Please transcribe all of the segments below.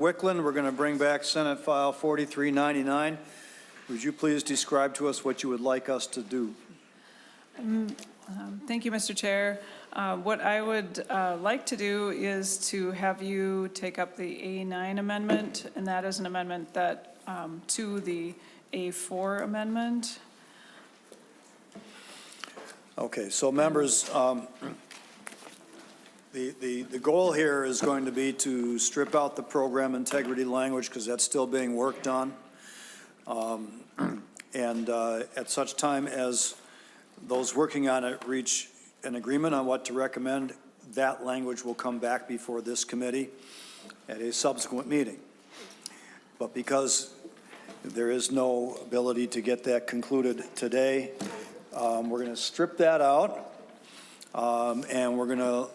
Wickland, we're going to bring back Senate File 4399. Would you please describe to us what you would like us to do? Thank you, Mr. Chair. What I would like to do is to have you take up the A9 amendment, and that is an amendment that to the A4 amendment. Okay, so members, the goal here is going to be to strip out the program integrity language because that's still being worked on. At such time as those working on it reach an agreement on what to recommend, that language will come back before this committee at a subsequent meeting. But because there is no ability to get that concluded today, we're going to strip that out, and we're going to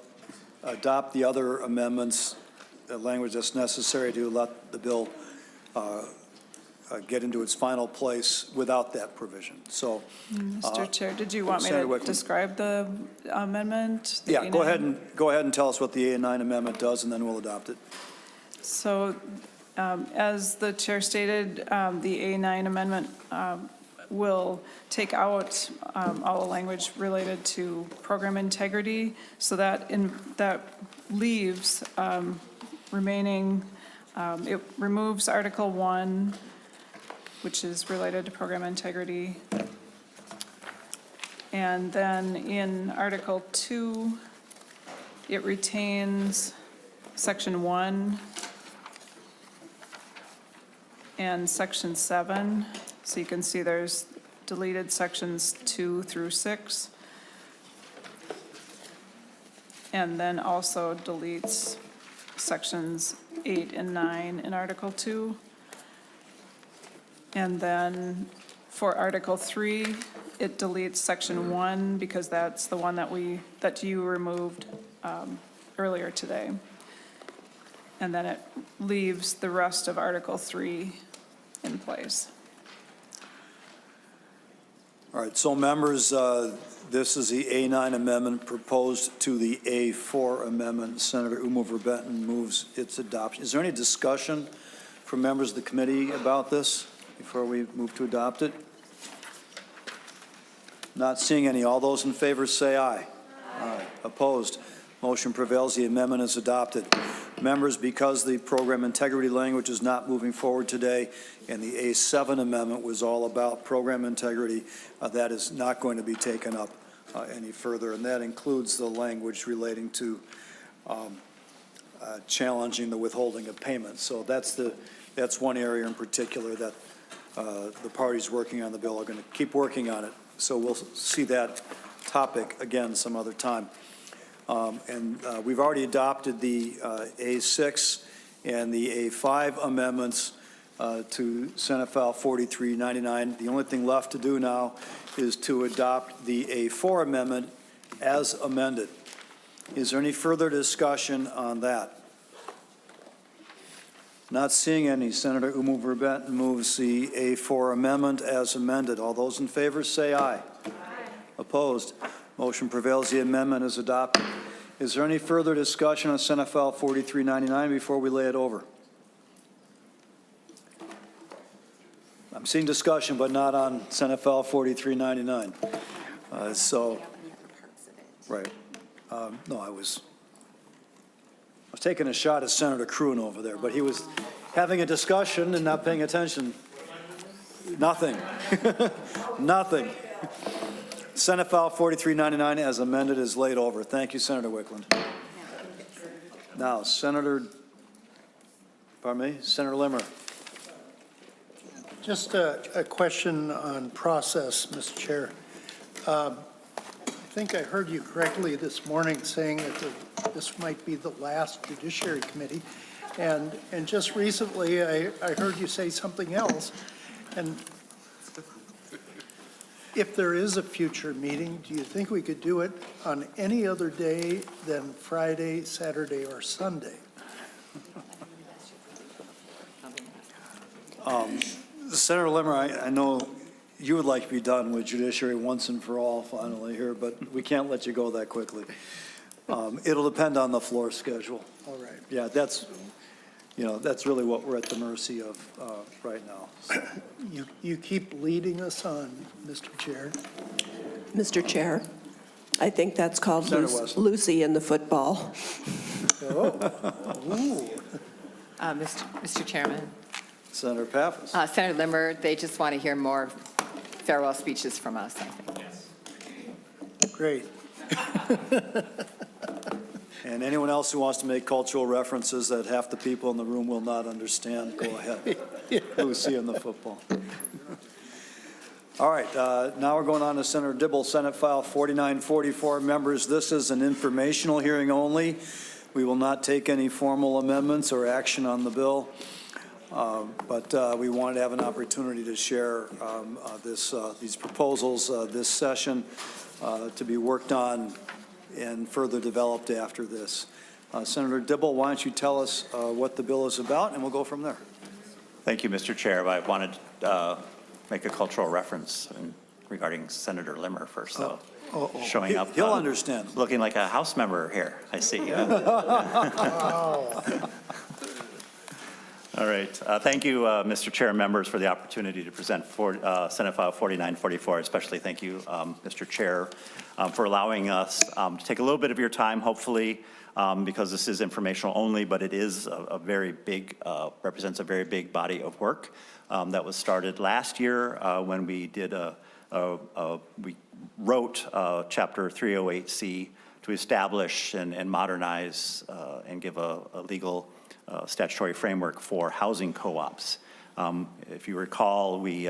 adopt the other amendments, the language that's necessary to let the bill get into its final place without that provision. So, Mr. Chair, did you want me to describe the amendment? The yeah, A9? go ahead and tell us what the A9 amendment does, and then we'll adopt it. So, as the chair stated, the A9 amendment will take out all the language related to program integrity, so that leaves remaining. It removes Article 1, which is related to program integrity. And then in Article 2, it retains Section 1 and Section 7. So you can see there's deleted Sections 2 through 6. And then also deletes Sections 8 and 9 in Article 2. And then for Article 3, it deletes Section 1 because that's the one that you removed earlier today. And then it leaves the rest of Article 3 in place. All right, so members, this is the A9 amendment proposed to the A4 amendment. Senator Oumou Verbeten moves its adoption. Is there any discussion from members of the committee about this before we move to adopt it? Not seeing any. All those in favor say aye. Aye. Opposed? Motion prevails. The amendment is adopted. Members, because the program integrity language is not moving forward today and the A7 amendment was all about program integrity, that is not going to be taken up any further, and that includes the language relating to challenging the withholding of payments. So that's one area in particular that the parties working on the bill are going to keep working on it. So we'll see that topic again some other time. We've already adopted the A6 and the A5 amendments to Senate File 4399. The only thing left to do now is to adopt the A4 amendment as amended. Is there any further discussion on that? Not seeing any. Senator Oumou Verbeten moves the A4 amendment as amended. All those in favor say aye. Aye. Opposed? Motion prevails. The amendment is adopted. Is there any further discussion on Senate File 4399 before we lay it over? I'm seeing discussion, but not on Senate File 4399. Right. No, I was taking a shot at Senator Kreun over there, but he was having a discussion and not paying attention. Nothing. Nothing. Senate File 4399 as amended is laid over. Thank you, Senator Wickland. Now, Senator Limmer. Just a question on process, Mr. Chair. I think I heard you correctly this morning saying that this might be the last Judiciary Committee. And just recently, I heard you say something else. And if there is a future meeting, do you think we could do it on any other day than Friday, Saturday, or Sunday? Senator Limmer, I know you would like to be done with Judiciary once and for all finally here, but we can't let you go that quickly. It'll depend on the floor schedule. All right. Yeah, that's that's really what we're at the mercy of right now. So, You keep leading us on, Mr. Chair. Mr. Chair, I think that's called Senator Wesson. Lucy in the football. Mr. Chairman. Senator Pappas. Senator Limmer, they just want to hear more farewell speeches from us, I think. Great. And anyone else who wants to make cultural references that half the people in the room will not understand, go ahead. Lucy in the football. All right, now we're going on to Senator Dibble, Senate File 4944. Members, this is an informational hearing only. We will not take any formal amendments or action on the bill, but we wanted to have an opportunity to share these proposals this session to be worked on and further developed after this. Senator Dibble, why don't you tell us what the bill is about, and we'll go from there. Thank you, Mr. Chair. I wanted to make a cultural reference regarding Senator Limmer first, though. Showing up. He'll understand. Looking like a House member here, I see. All right. Thank you, Mr. Chair and members, for the opportunity to present Senate File 4944. Especially thank you, Mr. Chair, for allowing us to take a little bit of your time, hopefully, because this is informational only, but it is a very big, represents a very big body of work that was started last year when we did we wrote Chapter 308C to establish and modernize and give a legal statutory framework for housing co-ops. If you recall, we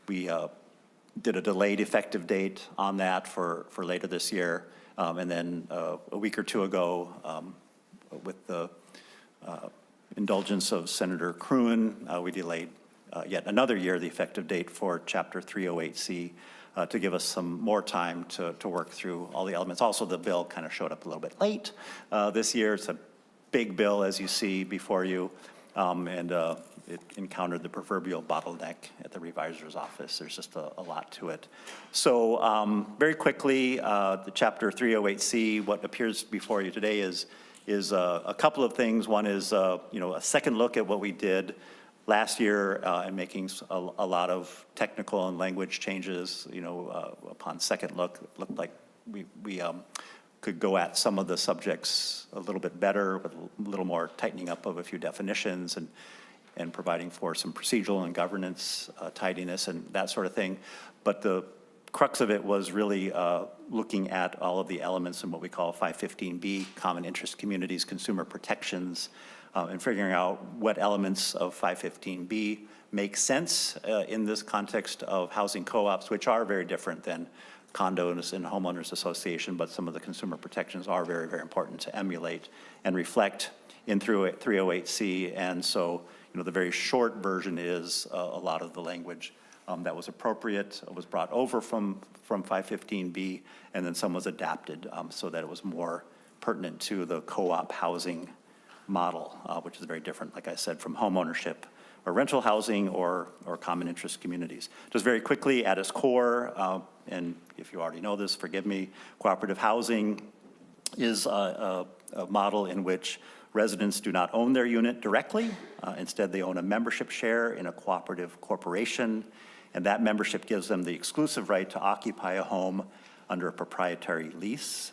did a delayed effective date on that for later this year, and then a week or two ago, with the indulgence of Senator Kreun, we delayed yet another year the effective date for Chapter 308C to give us some more time to work through all the elements. Also, the bill kind of showed up a little bit late this year. It's a big bill, as you see before you, and it encountered the proverbial bottleneck at the revisor's office. There's just a lot to it. So very quickly, the Chapter 308C, what appears before you today is a couple of things. One is a second look at what we did last year and making a lot of technical and language changes. Upon second look, it looked like we could go at some of the subjects a little bit better, with a little more tightening up of a few definitions and providing for some procedural and governance tidiness and that sort of thing. But the crux of it was really looking at all of the elements in what we call 515B, common interest communities, consumer protections, and figuring out what elements of 515B make sense in this context of housing co-ops, which are very different than condos and homeowners association, but some of the consumer protections are very, very important to emulate and reflect in 308C. And so, the very short version is a lot of the language that was appropriate was brought over from 515B, and then some was adapted so that it was more pertinent to the co-op housing model, which is very different, like I said, from home ownership or rental housing or common interest communities. Just very quickly, at its core, and if you already know this, forgive me, cooperative housing is a model in which residents do not own their unit directly. Instead, they own a membership share in a cooperative corporation, and that membership gives them the exclusive right to occupy a home under a proprietary lease.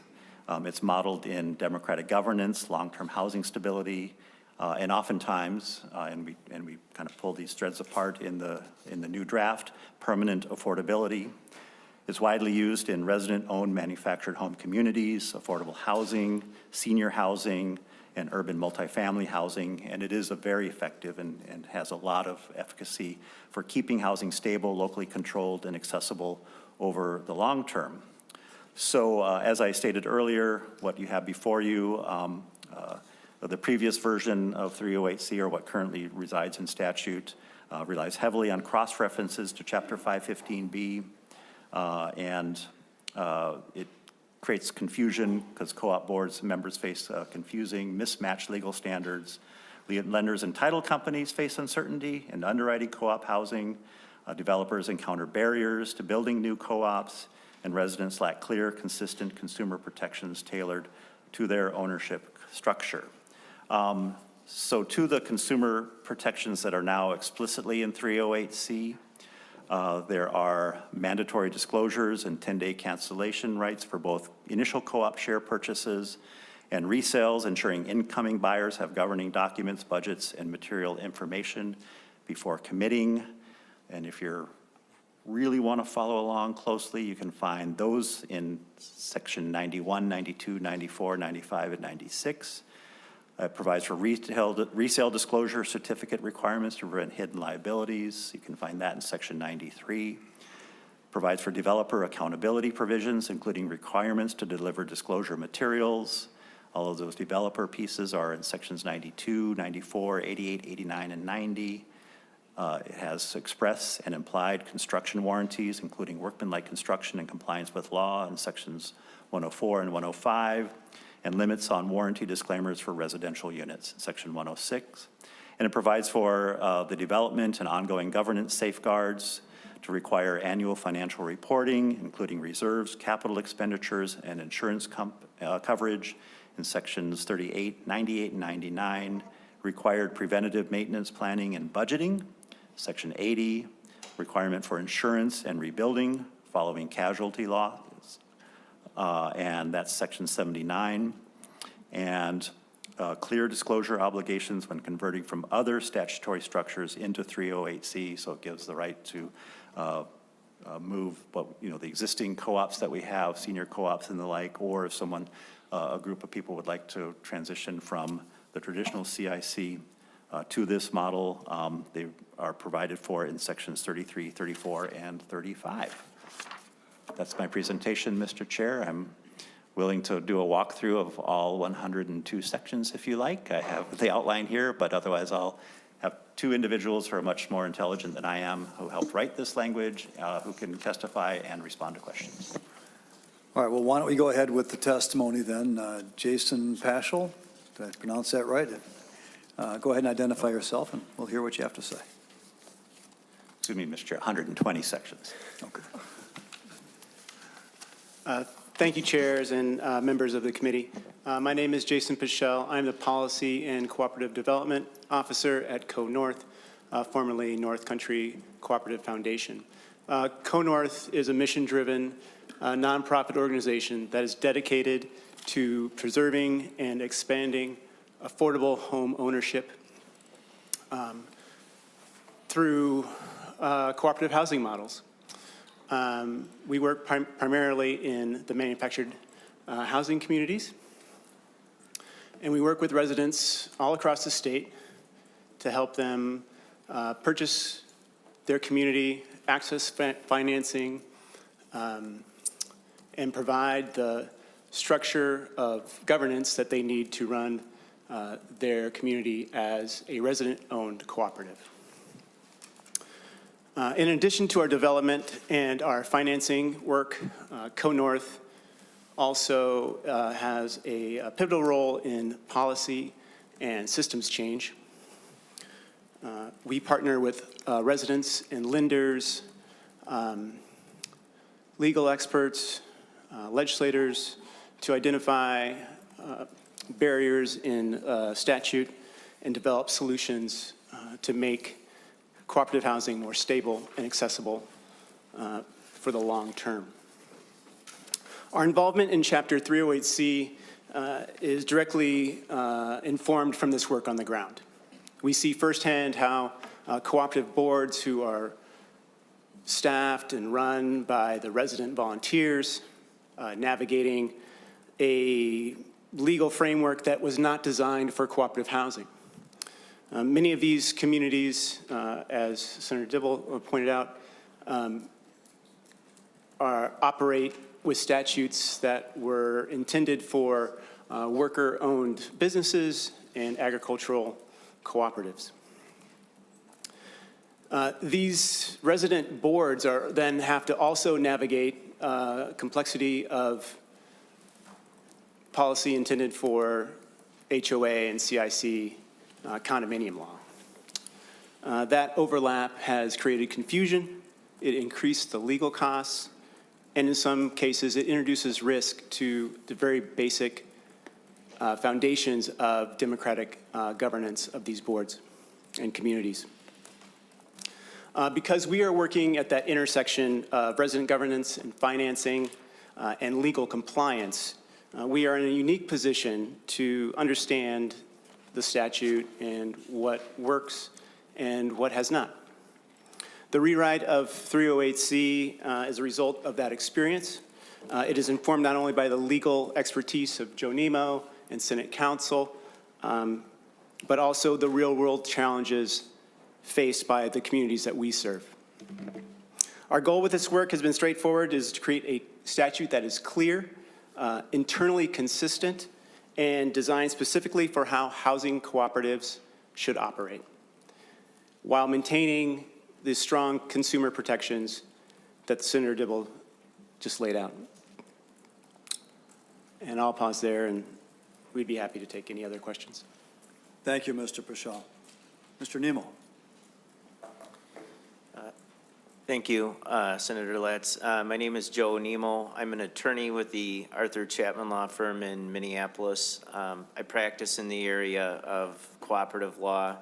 It's modeled in democratic governance, long-term housing stability, and oftentimes, and we kind of pull these threads apart in the new draft, permanent affordability. It's widely used in resident-owned manufactured home communities, affordable housing, senior housing, and urban multifamily housing, and it is a very effective and has a lot of efficacy for keeping housing stable, locally controlled, and accessible over the long term. So as I stated earlier, what you have before you, the previous version of 308C, or what currently resides in statute, relies heavily on cross-references to Chapter 515B, and it creates confusion because co-op boards members face confusing, mismatched legal standards. Lenders and title companies face uncertainty in underwriting co-op housing. Developers encounter barriers to building new co-ops, and residents lack clear, consistent consumer protections tailored to their ownership structure. So to the consumer protections that are now explicitly in 308C, there are mandatory disclosures and 10-day cancellation rights for both initial co-op share purchases and resales, ensuring incoming buyers have governing documents, budgets, and material information before committing. And if you really want to follow along closely, you can find those in section 91, 92, 94, 95, and 96. It provides for resale disclosure certificate requirements to prevent hidden liabilities. You can find that in section 93. Provides for developer accountability provisions, including requirements to deliver disclosure materials. All of those developer pieces are in sections 92, 94, 88, 89, and 90. It has express and implied construction warranties, including workmanlike construction and compliance with law in sections 104 and 105, and limits on warranty disclaimers for residential units in section 106. And it provides for the development and ongoing governance safeguards to require annual financial reporting, including reserves, capital expenditures, and insurance coverage in sections 38, 98, and 99, required preventative maintenance planning and budgeting, section 80, requirement for insurance and rebuilding following casualty laws, and that's section 79, and clear disclosure obligations when converting from other statutory structures into 308C, so it gives the right to move the existing co-ops that we have, senior co-ops and the like, or if someone, a group of people would like to transition from the traditional CIC to this model, they are provided for in sections 33, 34, and 35. That's my presentation, Mr. Chair. I'm willing to do a walkthrough of all 102 sections if you like. I have the outline here, but otherwise I'll have two individuals who are much more intelligent than I am who helped write this language, who can testify and respond to questions. All right, well, why don't we go ahead with the testimony then. Jason Paschal, did I pronounce that right? Go ahead and identify yourself, and we'll hear what you have to say. Excuse me, Mr. Chair, 120 sections. Okay. Thank you, chairs and members of the committee. My name is Jason Paschal. I'm the Policy and Cooperative Development Officer at Co-North, formerly North Country Cooperative Foundation. Co-North is a mission-driven nonprofit organization that is dedicated to preserving and expanding affordable home ownership through cooperative housing models. We work primarily in the manufactured housing communities, and we work with residents all across the state to help them purchase their community, access financing, and provide the structure of governance that they need to run their community as a resident-owned cooperative. In addition to our development and our financing work, Co-North also has a pivotal role in policy and systems change. We partner with residents and lenders, legal experts, legislators to identify barriers in statute and develop solutions to make cooperative housing more stable and accessible for the long term. Our involvement in Chapter 308C is directly informed from this work on the ground. We see firsthand how cooperative boards who are staffed and run by the resident volunteers navigating a legal framework that was not designed for cooperative housing. Many of these communities, as Senator Dibble pointed out, operate with statutes that were intended for worker-owned businesses and agricultural cooperatives. These resident boards then have to also navigate complexity of policy intended for HOA and CIC condominium law. That overlap has created confusion, it increased the legal costs, and in some cases it introduces risk to the very basic foundations of democratic governance of these boards and communities. Because we are working at that intersection of resident governance and financing and legal compliance, we are in a unique position to understand the statute and what works and what has not. The rewrite of 308C is a result of that experience. It is informed not only by the legal expertise of Joe Nemo and Senate Counsel, but also the real-world challenges faced by the communities that we serve. Our goal with this work has been straightforward, is to create a statute that is clear, internally consistent, and designed specifically for how housing cooperatives should operate, while maintaining the strong consumer protections that Senator Dibble just laid out. And I'll pause there, and we'd be happy to take any other questions. Thank you, Mr. Paschal. Mr. Nemo. Thank you, Senator Letts. My name is Joe Nemo. I'm an attorney with the Arthur Chapman Law Firm in Minneapolis. I practice in the area of cooperative law,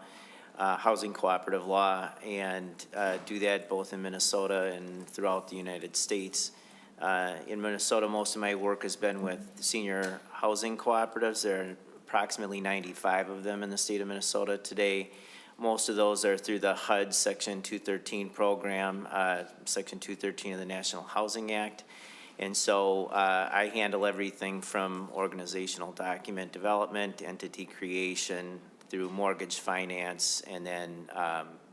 housing cooperative law, and do that both in Minnesota and throughout the United States. In Minnesota, most of my work has been with senior housing cooperatives. There are approximately 95 of them in the state of Minnesota today. Most of those are through the HUD Section 213 program, Section 213 of the National Housing Act. And so I handle everything from organizational document development, entity creation, through mortgage finance, and then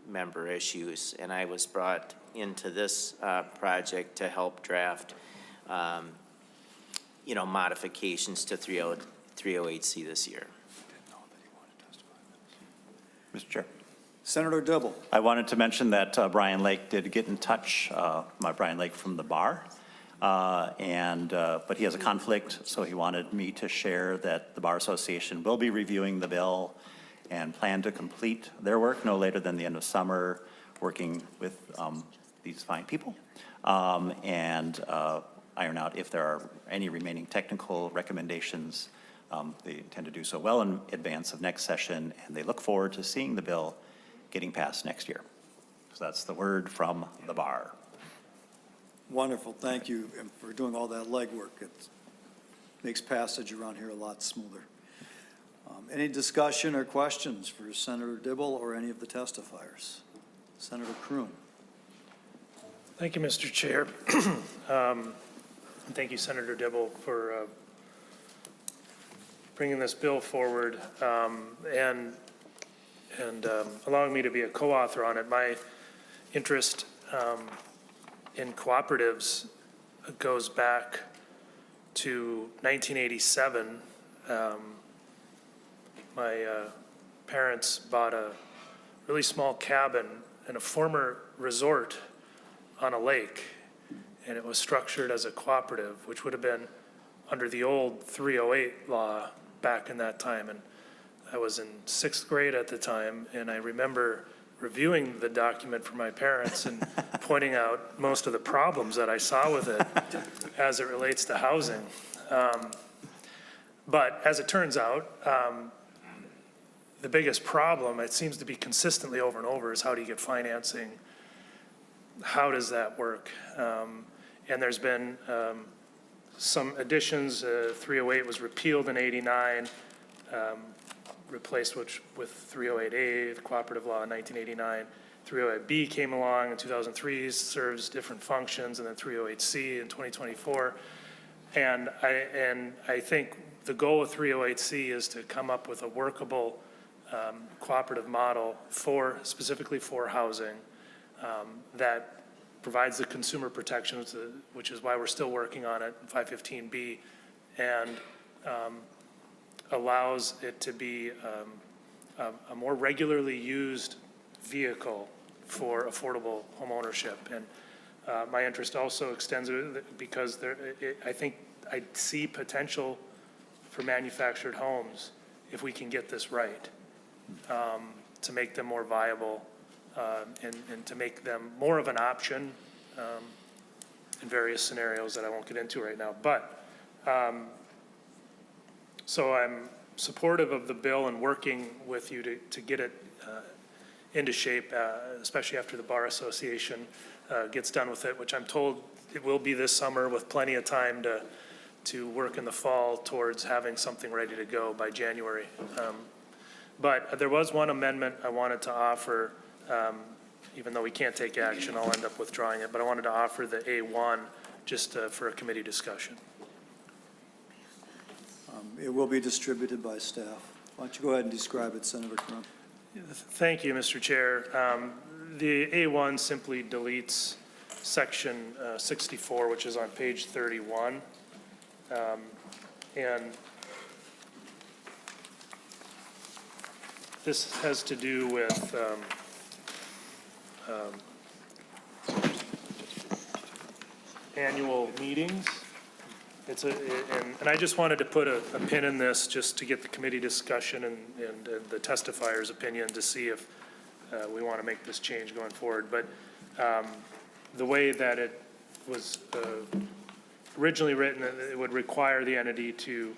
member issues. And I was brought into this project to help draft, modifications to 308C this year. Mr. Chair. Senator Dibble. I wanted to mention that Brian Lake did get in touch, Brian Lake from the bar, but he has a conflict, so he wanted me to share that the Bar Association will be reviewing the bill and plan to complete their work no later than the end of summer, working with these fine people, and iron out if there are any remaining technical recommendations. They intend to do so well in advance of next session, and they look forward to seeing the bill getting passed next year. So that's the word from the bar. Wonderful. Thank you for doing all that legwork. It makes passage around here a lot smoother. Any discussion or questions for Senator Dibble or any of the testifiers? Senator Kreun. Thank you, Mr. Chair. And thank you, Senator Dibble, for bringing this bill forward and allowing me to be a co-author on it. My interest in cooperatives goes back to 1987. My parents bought a really small cabin in a former resort on a lake, and it was structured as a cooperative, which would have been under the old 308 law back in that time. And I was in 6th grade at the time, and I remember reviewing the document for my parents and pointing out most of the problems that I saw with it as it relates to housing. But as it turns out, the biggest problem, it seems to be consistently over and over, is how do you get financing? How does that work? And there's been some additions. 308 was repealed in '89, replaced with 308A, the cooperative law in 1989. 308B came along in 2003, serves different functions, and then 308C in 2024. And I think the goal of 308C is to come up with a workable cooperative model specifically for housing that provides the consumer protections, which is why we're still working on it, 515B, and allows it to be a more regularly used vehicle for affordable home ownership. And my interest also extends because I think I see potential for manufactured homes if we can get this right, to make them more viable and to make them more of an option in various scenarios that I won't get into right now. But so supportive of the bill and working with you to get it into shape, especially after the Bar Association gets done with it, which I'm told it will be this summer with plenty of time to work in the fall towards having something ready to go by January. But there was one amendment I wanted to offer, even though we can't take action, I'll end up withdrawing it, but I wanted to offer the A1 just for a committee discussion. It will be distributed by staff. Why don't you go ahead and describe it, Senator Kreun? Thank you, Mr. Chair. The A1 simply deletes section 64, which is on page 31. And this has to do with annual meetings. And I just wanted to put a pin in this just to get the committee discussion and the testifiers' opinion to see if we want to make this change going forward. But the way that it was originally written, it would require the entity to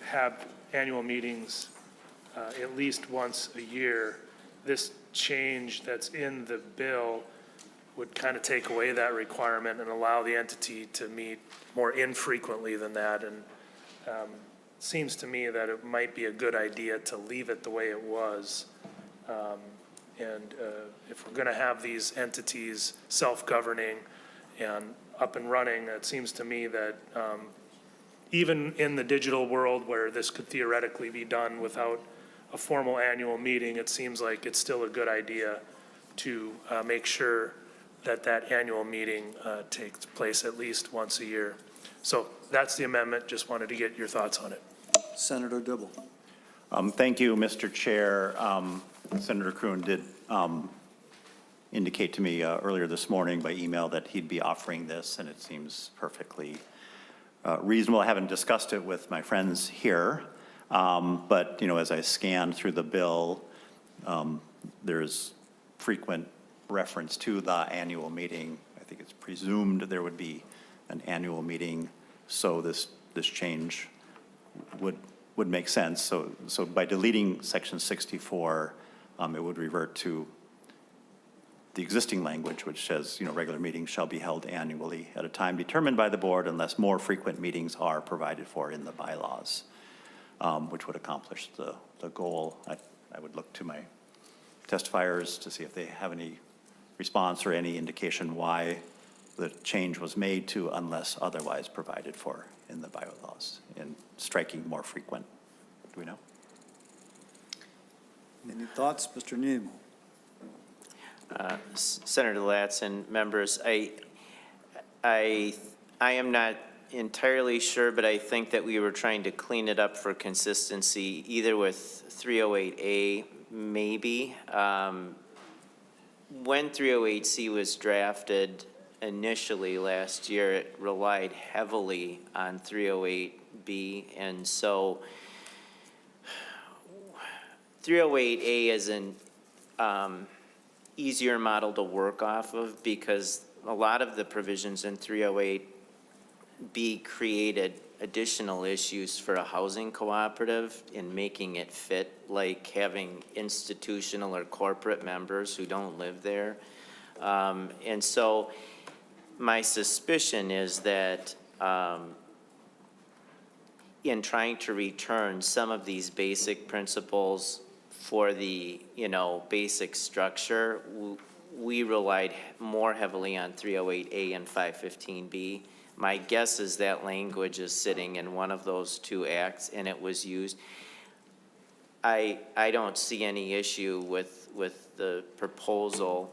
have annual meetings at least once a year. This change that's in the bill would kind of take away that requirement and allow the entity to meet more infrequently than that. And seems to me that it might be a good idea to leave it the way it was. And if we're going to have these entities self-governing and up and running, it seems to me that even in the digital world where this could theoretically be done without a formal annual meeting, it seems like it's still a good idea to make sure that that annual meeting takes place at least once a year. So that's the amendment. Just wanted to get your thoughts on it. Senator Dibble. Thank you, Mr. Chair. Senator Kreun did indicate to me earlier this morning by email that he'd be offering this, and it seems perfectly reasonable. I haven't discussed it with my friends here, but, you know, as I scanned through the bill, there's frequent reference to the annual meeting. I think it's presumed there would be an annual meeting, so this change would make sense. So by deleting section 64, it would revert to the existing language, which says, you know, regular meetings shall be held annually at a time determined by the board unless more frequent meetings are provided for in the bylaws, which would accomplish the goal. I would look to my testifiers to see if they have any response or any indication why the change was made to unless otherwise provided for in the bylaws in striking more frequent. Do we know? Any thoughts, Mr. Neal? Senator Latz and members, I am not entirely sure, but I think that we were trying to clean it up for consistency, either with 308A, maybe. When 308C was drafted initially last year, it relied heavily on 308B, and so 308A is an easier model to work off of because a lot of the provisions in 308B created additional issues for a housing cooperative in making it fit, like having institutional or corporate members who don't live there. And so my suspicion is that in trying to return some of these basic principles for the, you know, basic structure, we relied more heavily on 308A and 515B. My guess is that language is sitting in one of those two acts, and it was used. I don't see any issue with the proposal,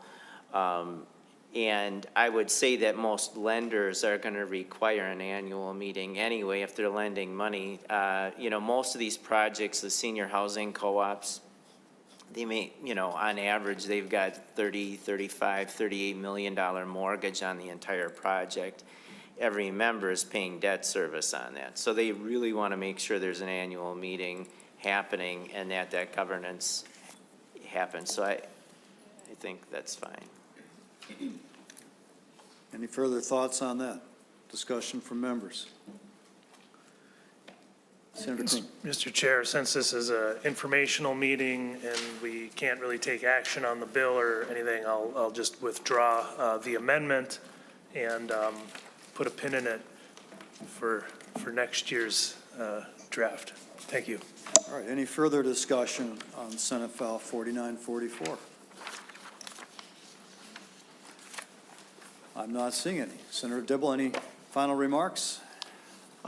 and I would say that most lenders are going to require an annual meeting anyway if they're lending money. You know, most of these projects, the senior housing co-ops, they may, you know, on average, they've got $30, $35, $38 million mortgage on the entire project. Every member is paying debt service on that. So they really want to make sure there's an annual meeting happening and that governance happens. So I think that's fine. Any further thoughts on that? Discussion from members. Senator Kreun. Mr. Chair, since this is an informational meeting and we can't really take action on the bill or anything, I'll just withdraw the amendment and put a pin in it for next year's draft. Thank you. All right, any further discussion on Senate File 4944? I'm not seeing any. Senator Dibble, any final remarks?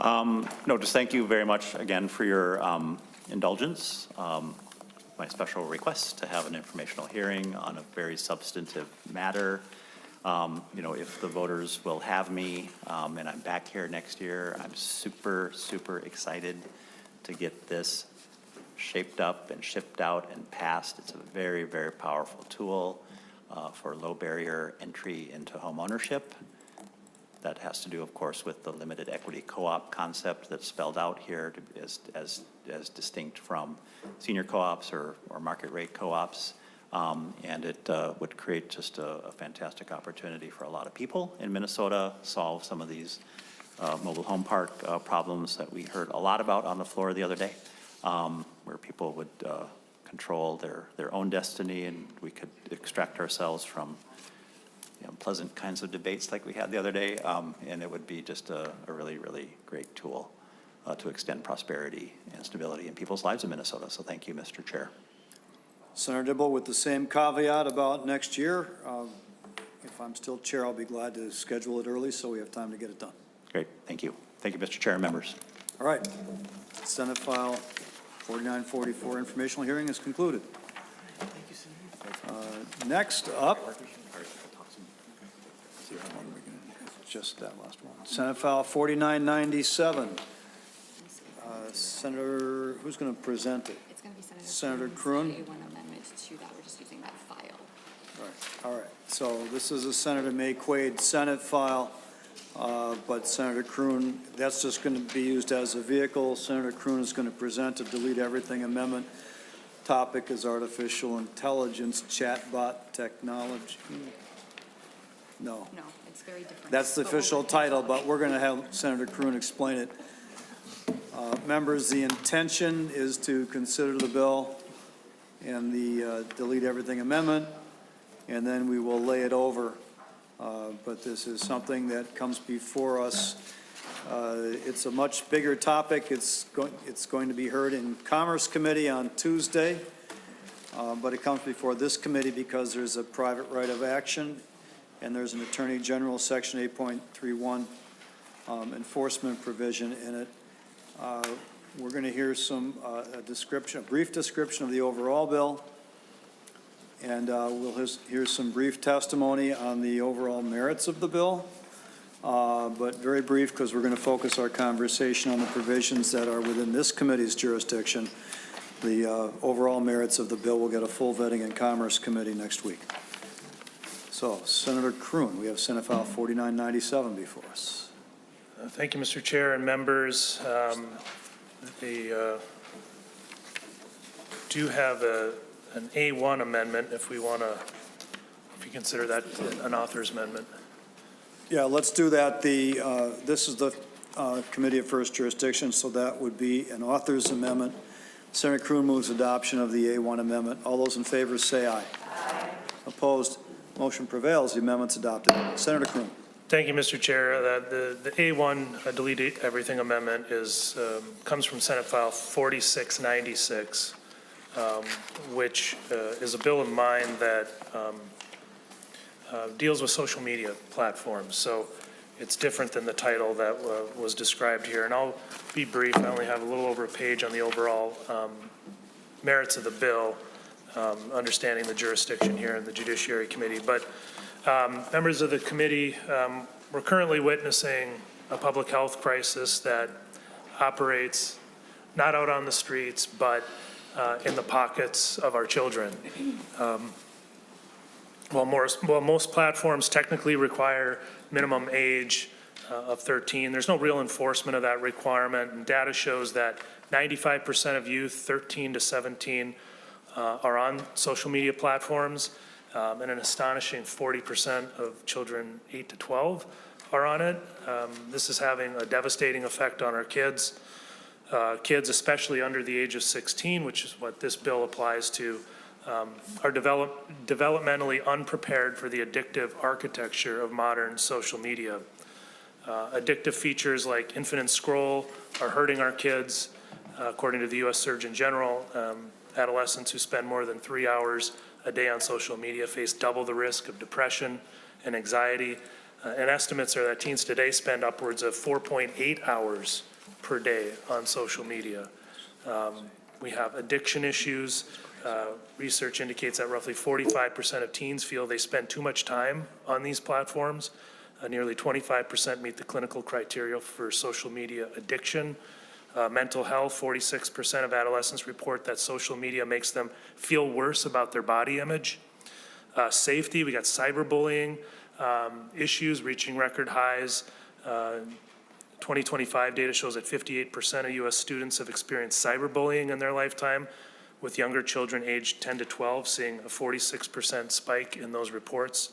No, just thank you very much again for your indulgence. My special request to have an informational hearing on a very substantive matter. You know, if the voters will have me and I'm back here next year, I'm super, super excited to get this shaped up and shipped out and passed. It's a very, very powerful tool for low barrier entry into home ownership. That has to do, of course, with the limited equity co-op concept that's spelled out here as distinct from senior co-ops or market rate co-ops. And it would create just a fantastic opportunity for a lot of people in Minnesota, solve some of these mobile home park problems that we heard a lot about on the floor the other day, where people would control their own destiny, and we could extract ourselves from pleasant kinds of debates like we had the other day, and it would be just a really, really great tool to extend prosperity and stability in people's lives in Minnesota. So thank you, Mr. Chair. Senator Dibble, with the same caveat about next year, if I'm still chair, I'll be glad to schedule it early so we have time to get it done. Great, thank you. Thank you, Mr. Chair and members. All right, Senate File 4944 informational hearing is concluded. Next up, just that last one. Senate File 4997. Senator, who's going to present it? It's going to be Senator Kreun's Kreun? A1 amendment to that. We're just using that file. All right. So this is a Senator Maye Quade Senate file, but Senator Kreun, that's just going to be used as a vehicle. Senator Kreun is going to present a delete everything amendment. Topic is artificial intelligence, chatbot technology. No. No, it's very different. That's the But official we'll- title, but we're going to have Senator Kreun explain it. Members, the intention is to consider the bill and the delete everything amendment, and then we will lay it over. But this is something that comes before us. It's a much bigger topic. It's going to be heard in Commerce Committee on Tuesday, but it comes before this committee because there's a private right of action, and there's an Attorney General Section 8.31 enforcement provision in it. We're going to hear a brief description of the overall bill, and we'll hear some brief testimony on the overall merits of the bill, but very brief because we're going to focus our conversation on the provisions that are within this committee's jurisdiction. The overall merits of the bill will get a full vetting in Commerce Committee next week. So, Senator Kreun, we have Senate File 4997 before us. Thank you, Mr. Chair and members. We do have an A1 amendment if you consider that an author's amendment. Yeah, let's do that. This is the Committee of First Jurisdiction, so that would be an author's amendment. Senator Kreun moves adoption of the A1 amendment. All those in favor say aye. Aye. Opposed? Motion prevails. The amendment's adopted. Senator Kreun. Thank you, Mr. Chair. The A1 delete everything amendment comes from Senate File 4696, which is a bill of mine that deals with social media platforms. So it's different than the title that was described here. And I'll be brief. I only have a little over a page on the overall merits of the bill, understanding the jurisdiction here in the Judiciary Committee. But members of the committee, we're currently witnessing a public health crisis that operates not out on the streets, but in the pockets of our children. While most platforms technically require minimum age of 13, there's no real enforcement of that requirement, and data shows that 95% of youth 13 to 17 are on social media platforms, and an astonishing 40% of children 8 to 12 are on it. This is having a devastating effect on our kids. Kids, especially under the age of 16, which is what this bill applies to, are developmentally unprepared for the addictive architecture of modern social media. Addictive features like infinite scroll are hurting our kids. According to the U.S. Surgeon General, adolescents who spend more than 3 hours a day on social media face double the risk of depression and anxiety. And estimates are that teens today spend upwards of 4.8 hours per day on social media. We have addiction issues. Research indicates that roughly 45% of teens feel they spend too much time on these platforms. Nearly 25% meet the clinical criteria for social media addiction. Mental health, 46% of adolescents report that social media makes them feel worse about their body image. Safety, we got cyberbullying issues reaching record highs. 2025 data shows that 58% of U.S. students have experienced cyberbullying in their lifetime, with younger children aged 10 to 12 seeing a 46% spike in those reports.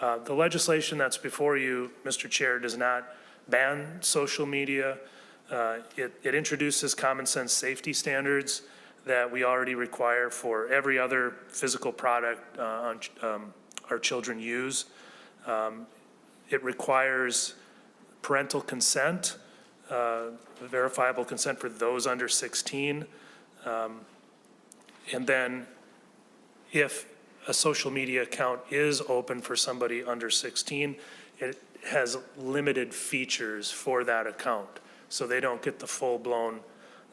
The legislation that's before you, Mr. Chair, does not ban social media. It introduces common sense safety standards that we already require for every other physical product our children use. It requires parental consent, verifiable consent for those under 16. And then if a social media account is open for somebody under 16, it has limited features for that account. So they don't get the full-blown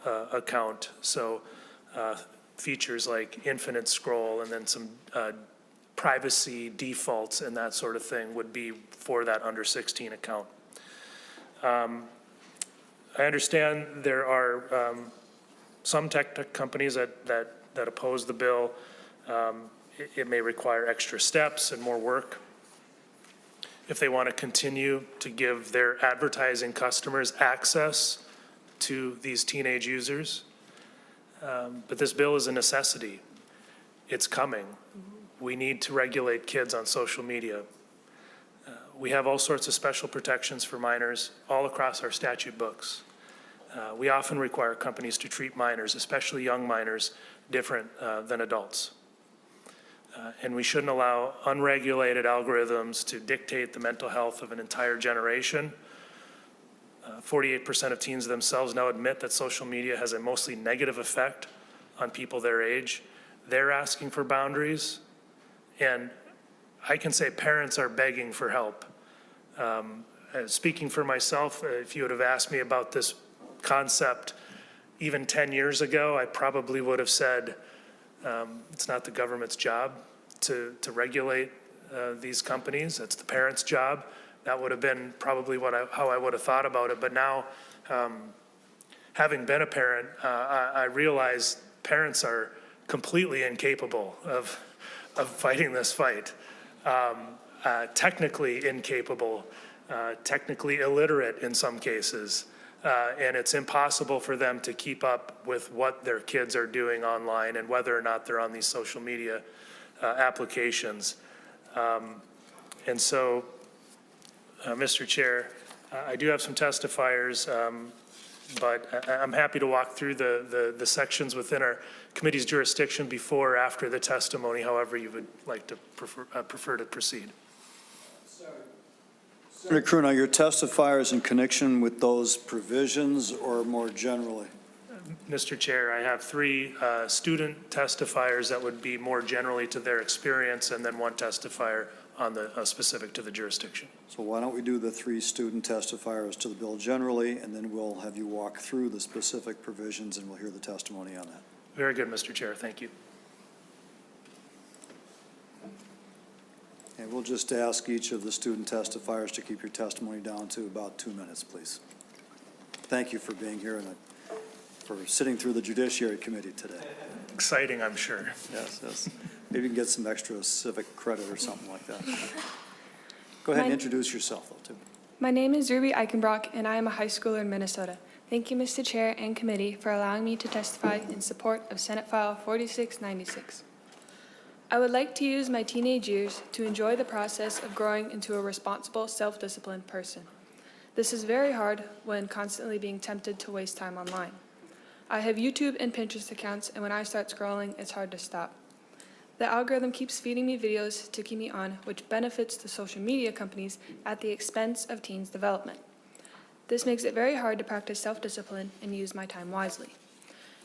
account. So features like infinite scroll and then some privacy defaults and that sort of thing would be for that under 16 account. I understand there are some tech companies that oppose the bill. It may require extra steps and more work if they want to continue to give their advertising customers access to these teenage users. But this bill is a necessity. It's coming. We need to regulate kids on social media. We have all sorts of special protections for minors all across our statute books. We often require companies to treat minors, especially young minors, different than adults. And we shouldn't allow unregulated algorithms to dictate the mental health of an entire generation. 48% of teens themselves now admit that social media has a mostly negative effect on people their age. They're asking for boundaries, and I can say parents are begging for help. Speaking for myself, if you would have asked me about this concept even 10 years ago, I probably would have said, it's not the government's job to regulate these companies. It's the parents' job. That would have been probably how I would have thought about it. But now, having been a parent, I realize parents are completely incapable of fighting this fight. Technically incapable, technically illiterate in some cases. And it's impossible for them to keep up with what their kids are doing online and whether or not they're on these social media applications. And so, Mr. Chair, I do have some testifiers, but I'm happy to walk through the sections within our committee's jurisdiction before or after the testimony, however you would like to prefer to proceed. Senator Kreun, are your testifiers in connection with those provisions or more generally? Mr. Chair, I have 3 student testifiers that would be more generally to their experience, and then 1 testifier on the specific to the jurisdiction. So why don't we do the 3 student testifiers to the bill generally, and then we'll have you walk through the specific provisions and we'll hear the testimony on that. Very good, Mr. Chair. Thank you. And we'll just ask each of the student testifiers to keep your testimony down to about 2 minutes, please. Thank you for being here and for sitting through the Judiciary Committee today. Exciting, I'm sure. Yes, yes. Maybe you can get some extra civic credit or something like that. Go ahead and introduce yourself, though, too. My name is Ruby Eichenbrock, and I am a high schooler in Minnesota. Thank you, Mr. Chair and Committee, for allowing me to testify in support of Senate File 4696. I would like to use my teenage years to enjoy the process of growing into a responsible, self-disciplined person. This is very hard when constantly being tempted to waste time online. I have YouTube and Pinterest accounts, and when I start scrolling, it's hard to stop. The algorithm keeps feeding me videos to keep me on, which benefits the social media companies at the expense of teens' development. This makes it very hard to practice self-discipline and use my time wisely.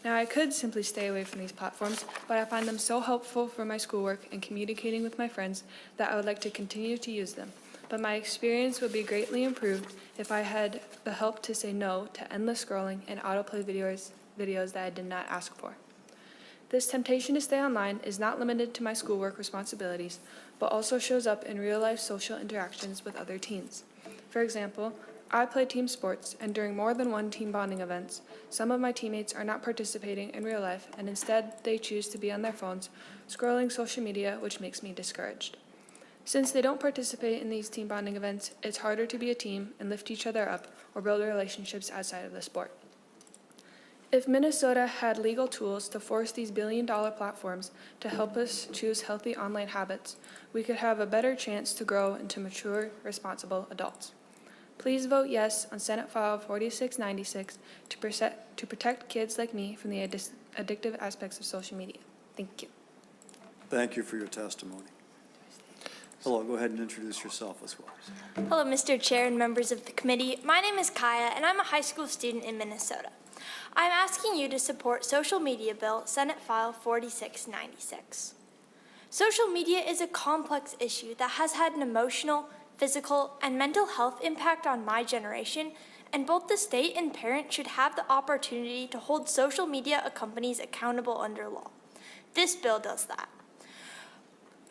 Now, I could simply stay away from these platforms, but I find them so helpful for my schoolwork and communicating with my friends that I would like to continue to use them. But my experience would be greatly improved if I had the help to say no to endless scrolling and autoplay videos that I did not ask for. This temptation to stay online is not limited to my schoolwork responsibilities, but also shows up in real-life social interactions with other teens. For example, I play team sports, and during more than one team bonding events, some of my teammates are not participating in real life, and instead they choose to be on their phones, scrolling social media, which makes me discouraged. Since they don't participate in these team bonding events, it's harder to be a team and lift each other up or build relationships outside of the sport. If Minnesota had legal tools to force these billion-dollar platforms to help us choose healthy online habits, we could have a better chance to grow into mature, responsible adults. Please vote yes on Senate File 4696 to protect kids like me from the addictive aspects of social media. Thank you. Thank you for your testimony. Hello, go ahead and introduce yourself as well. Hello, Mr. Chair and members of the committee. My name is Kaya, and I'm a high school student in Minnesota. I'm asking you to support Social Media Bill, Senate File 4696. Social media is a complex issue that has had an emotional, physical, and mental health impact on my generation, and both the state and parents should have the opportunity to hold social media companies accountable under law. This bill does that.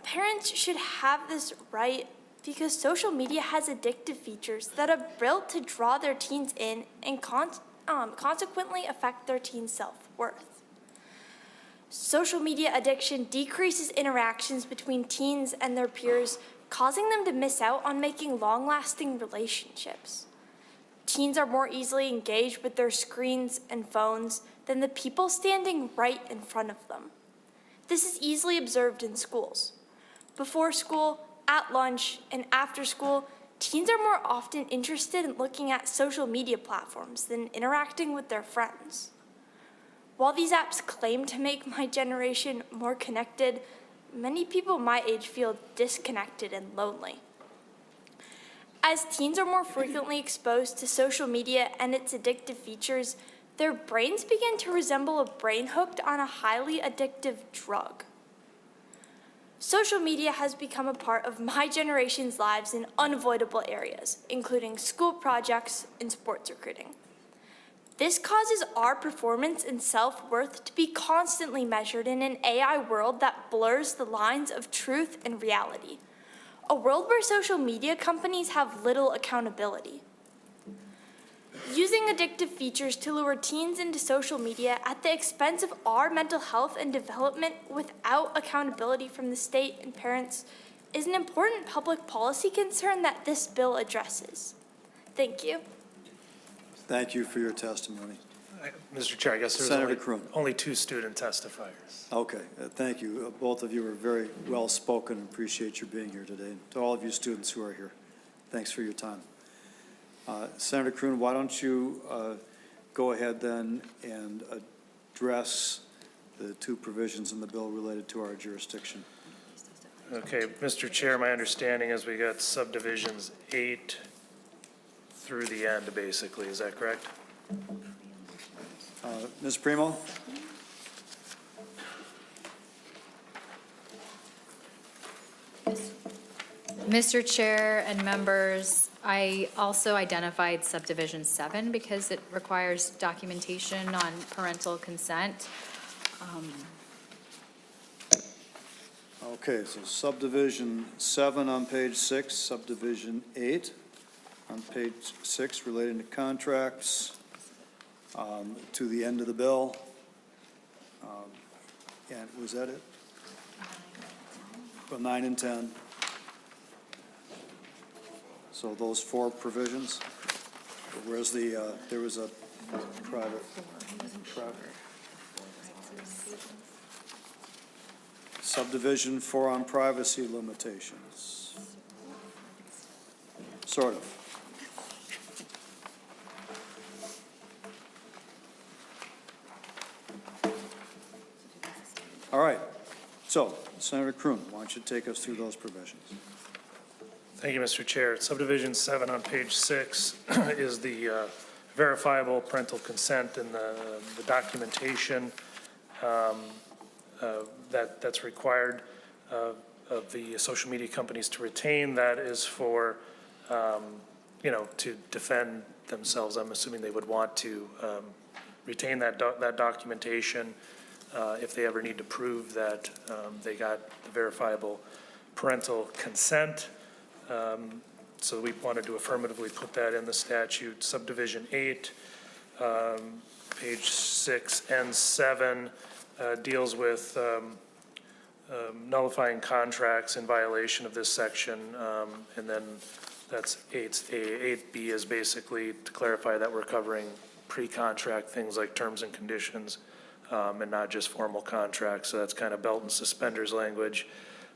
Parents should have this right because social media has addictive features that are built to draw their teens in and consequently affect their teen self-worth. Social media addiction decreases interactions between teens and their peers, causing them to miss out on making long-lasting relationships. Teens are more easily engaged with their screens and phones than the people standing right in front of them. This is easily observed in schools. Before school, at lunch, and after school, teens are more often interested in looking at social media platforms than interacting with their friends. While these apps claim to make my generation more connected, many people my age feel disconnected and lonely. As teens are more frequently exposed to social media and its addictive features, their brains begin to resemble a brain hooked on a highly addictive drug. Social media has become a part of my generation's lives in unavoidable areas, including school projects and sports recruiting. This causes our performance and self-worth to be constantly measured in an AI world that blurs the lines of truth and reality, a world where social media companies have little accountability. Using addictive features to lure teens into social media at the expense of our mental health and development without accountability from the state and parents is an important public policy concern that this bill addresses. Thank you. Thank you for your testimony. Mr. Chair, I guess there's Senator Kreun. only two student testifiers. Okay, thank you. Both of you are very well spoken. Appreciate your being here today. And to all of you students who are here, thanks for your time. Senator Kreun, why don't you go ahead then and address the two provisions in the bill related to our jurisdiction. Okay, Mr. Chair, my understanding is we got subdivisions 8 through the end, basically. Is that correct? Ms. Primo? Mr. Chair and members, I also identified subdivision 7 because it requires documentation on parental consent. Okay, so subdivision 7 on page 6, subdivision 8 on page 6 relating to contracts, to the end of the bill. And was that it? Well, 9 and 10. So those 4 provisions, whereas there was a private. Subdivision 4 on privacy limitations. Sort of. All right. So, Senator Kreun, why don't you take us through those provisions? Thank you, Mr. Chair. Subdivision 7 on page 6 is the verifiable parental consent and the documentation that's required of the social media companies to retain. That is for, to defend themselves. I'm assuming they would want to retain that documentation if they ever need to prove that they got the verifiable parental consent. So we wanted to affirmatively put that in the statute. Subdivision 8, page 6 and 7 deals with nullifying contracts in violation of this section. And then that's 8A. 8B is basically to clarify that we're covering pre-contract things like terms and conditions and not just formal contracts. So that's kind of belt and suspenders language.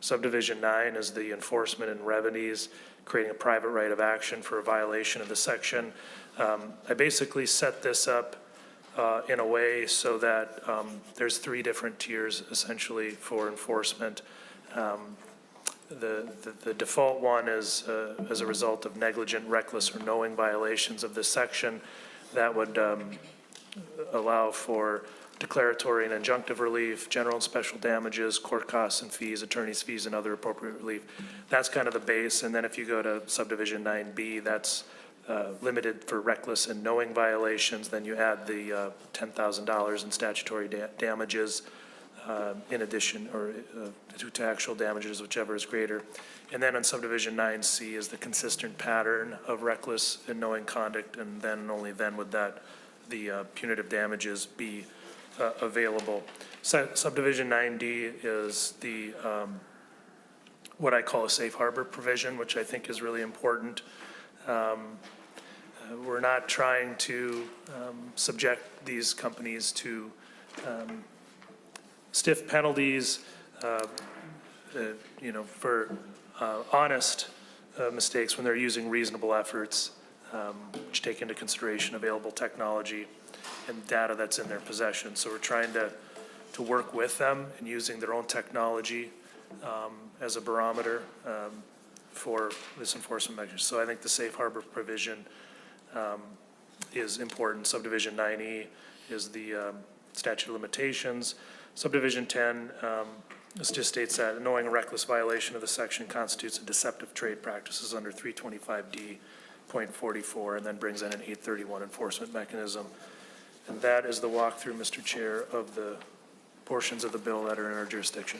Subdivision 9 is the enforcement and remedies, creating a private right of action for a violation of the section. I basically set this up in a way so that there's 3 different tiers essentially for enforcement. The default one is as a result of negligent, reckless, or knowing violations of this section. That would allow for declaratory and injunctive relief, general and special damages, court costs and fees, attorney's fees, and other appropriate relief. That's kind of the base. And then if you go to subdivision 9B, that's limited for reckless and knowing violations. Then you add the $10,000 in statutory damages in addition, or to actual damages, whichever is greater. And then on subdivision 9C is the consistent pattern of reckless and knowing conduct, and then only then would that the punitive damages be available. Subdivision 9D is the what I call a safe harbor provision, which I think is really important. We're not trying to subject these companies to stiff penalties, for honest mistakes when they're using reasonable efforts, which take into consideration available technology and data that's in their possession. So we're trying to work with them and using their own technology as a barometer for this enforcement measure. So I think the safe harbor provision is important. Subdivision 9E is the statute of limitations. Subdivision 10 this just states that a knowing or reckless violation of the section constitutes a deceptive trade practices under 325D.44, and then brings in an 831 enforcement mechanism. And that is the walkthrough, Mr. Chair, of the portions of the bill that are in our jurisdiction.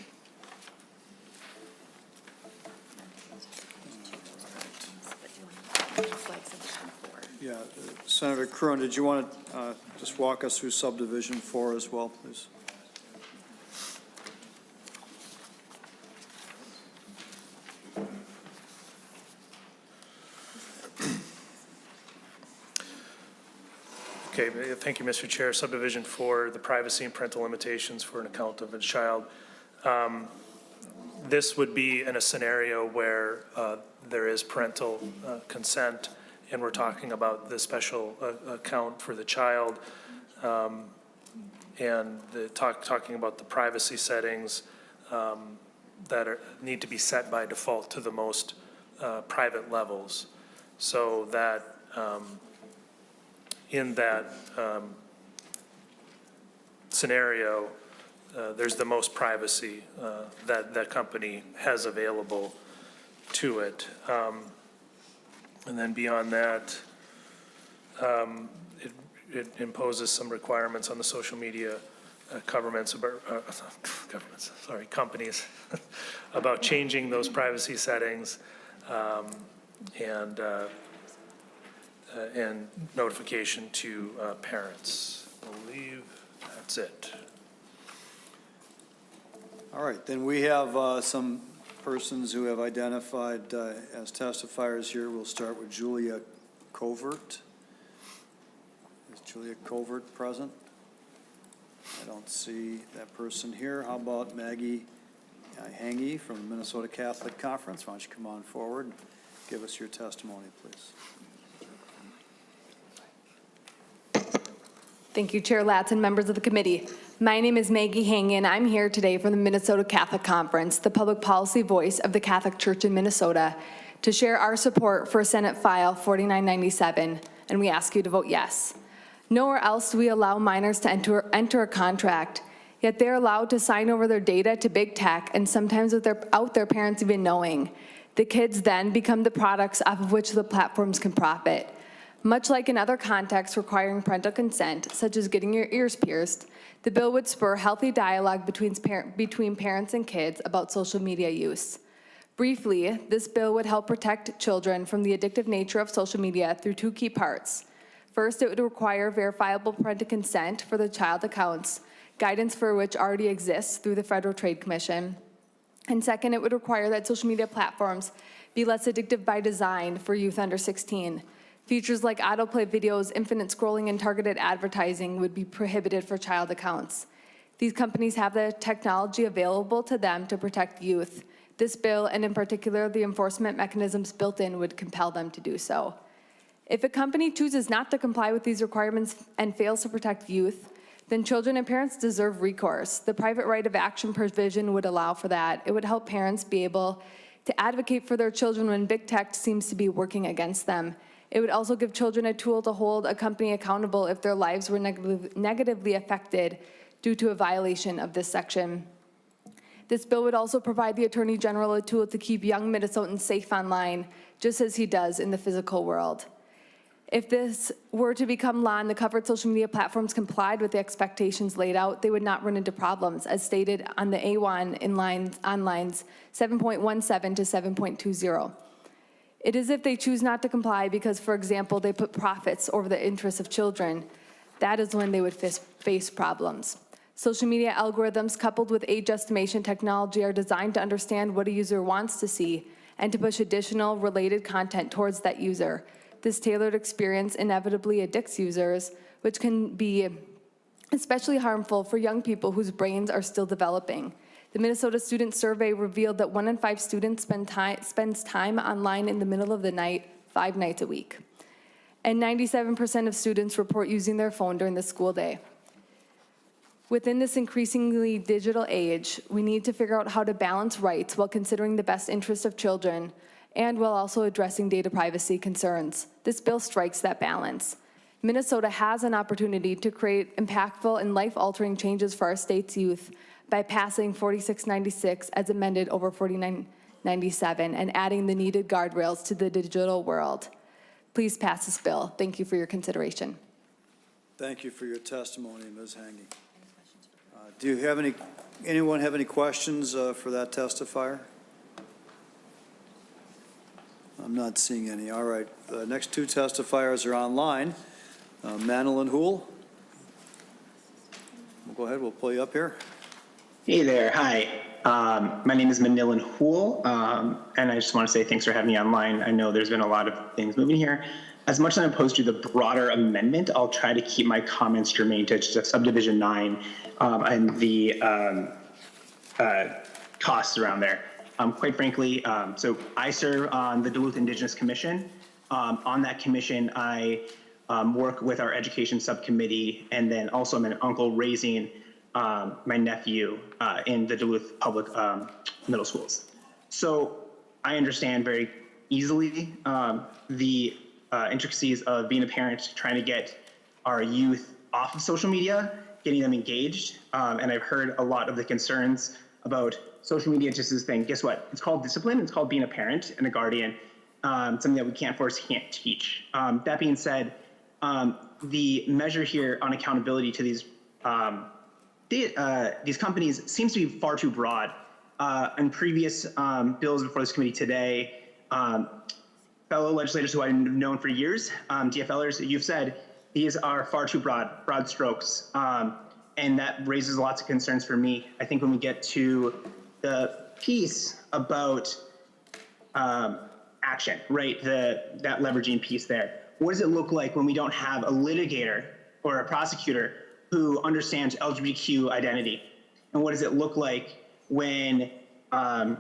Yeah, Senator Kreun, did you want to just walk us through subdivision 4 as well, please? Okay, thank you, Mr. Chair. Subdivision 4, the privacy and parental limitations for an account of a child. This would be in a scenario where there is parental consent, and we're talking about the special account for the child, and talking about the privacy settings that need to be set by default to the most private levels, so that in that scenario, there's the most privacy that that company has available to it. And then beyond that, it imposes some requirements on the social media companies about changing those privacy settings and notification to parents. I believe that's it. All right, then we have some persons who have identified as testifiers here. We'll start with Julia Covert. Is Julia Covert present? I don't see that person here. How about Maggie Hangy from the Minnesota Catholic Conference? Why don't you come on forward and give us your testimony, please. Thank you, Chair Latz and members of the committee. My name is Maggie Hangen. I'm here today from the Minnesota Catholic Conference, the public policy voice of the Catholic Church in Minnesota, to share our support for Senate File 4997, and we ask you to vote yes. Nowhere else do we allow minors to enter a contract, yet they're allowed to sign over their data to big tech, and sometimes without their parents even knowing. The kids then become the products off of which the platforms can profit. Much like in other contexts requiring parental consent, such as getting your ears pierced, the bill would spur healthy dialogue between parents and kids about social media use. Briefly, this bill would help protect children from the addictive nature of social media through two key parts. First, it would require verifiable parental consent for the child accounts, guidance for which already exists through the Federal Trade Commission. And second, it would require that social media platforms be less addictive by design for youth under 16. Features like autoplay videos, infinite scrolling, and targeted advertising would be prohibited for child accounts. These companies have the technology available to them to protect youth. This bill, and in particular the enforcement mechanisms built in, would compel them to do so. If a company chooses not to comply with these requirements and fails to protect youth, then children and parents deserve recourse. The private right of action provision would allow for that. It would help parents be able to advocate for their children when big tech seems to be working against them. It would also give children a tool to hold a company accountable if their lives were negatively affected due to a violation of this section. This bill would also provide the Attorney General a tool to keep young Minnesotans safe online, just as he does in the physical world. If this were to become law and the covered social media platforms complied with the expectations laid out, they would not run into problems, as stated on the A1 on lines 7.17 to 7.20. It is if they choose not to comply because, for example, they put profits over the interests of children. That is when they would face problems. Social media algorithms coupled with age estimation technology are designed to understand what a user wants to see and to push additional related content towards that user. This tailored experience inevitably addicts users, which can be especially harmful for young people whose brains are still developing. The Minnesota Student Survey revealed that 1 in 5 students spends time online in the middle of the night, 5 nights a week. And 97% of students report using their phone during the school day. Within this increasingly digital age, we need to figure out how to balance rights while considering the best interests of children and while also addressing data privacy concerns. This bill strikes that balance. Minnesota has an opportunity to create impactful and life-altering changes for our state's youth by passing 4696 as amended over 4997 and adding the needed guardrails to the digital world. Please pass this bill. Thank you for your consideration. Thank you for your testimony, Ms. Hange. Do you have anyone have any questions for that testifier? I'm not seeing any. All right. The next two testifiers are online. Manilyn Hool. We'll go ahead. We'll pull you up here. Hey there. Hi. My name is Manilyn Hool, and I just want to say thanks for having me online. I know there's been a lot of things moving here. As much as I'm opposed to the broader amendment, I'll try to keep my comments germane to just subdivision 9 and the costs around there. Quite frankly, so I serve on the Duluth Indigenous Commission. On that commission, I work with our education subcommittee, and then also I'm an uncle raising my nephew in the Duluth public middle schools. So I understand very easily the intricacies of being a parent, trying to get our youth off of social media, getting them engaged. And I've heard a lot of the concerns about social media just this thing. Guess what? It's called discipline. It's called being a parent and a guardian, something that we can't force, can't teach. That being said, the measure here on accountability to these companies seems to be far too broad. In previous bills before this committee today, fellow legislators who I've known for years, DFLers, you've said these are far too broad strokes. And that raises lots of concerns for me. I think when we get to the piece about action, right, that leveraging piece there, what does it look like when we don't have a litigator or a prosecutor who understands LGBTQ identity? And what does it look like when the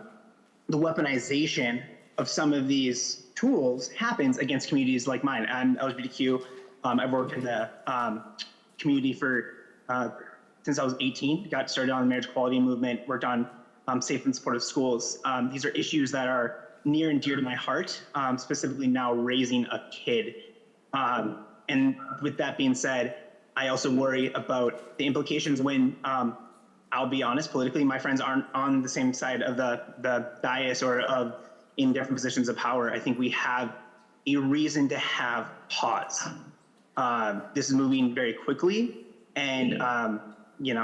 weaponization of some of these tools happens against communities like mine? I'm LGBTQ. I've worked in the community for since I was 18, got started on the marriage equality movement, worked on safe and supportive schools. These are issues that are near and dear to my heart, specifically now raising a kid. And with that being said, I also worry about the implications when, I'll be honest, politically, my friends aren't on the same side of the dais or in different positions of power. I think we have a reason to have pause. This is moving very quickly, and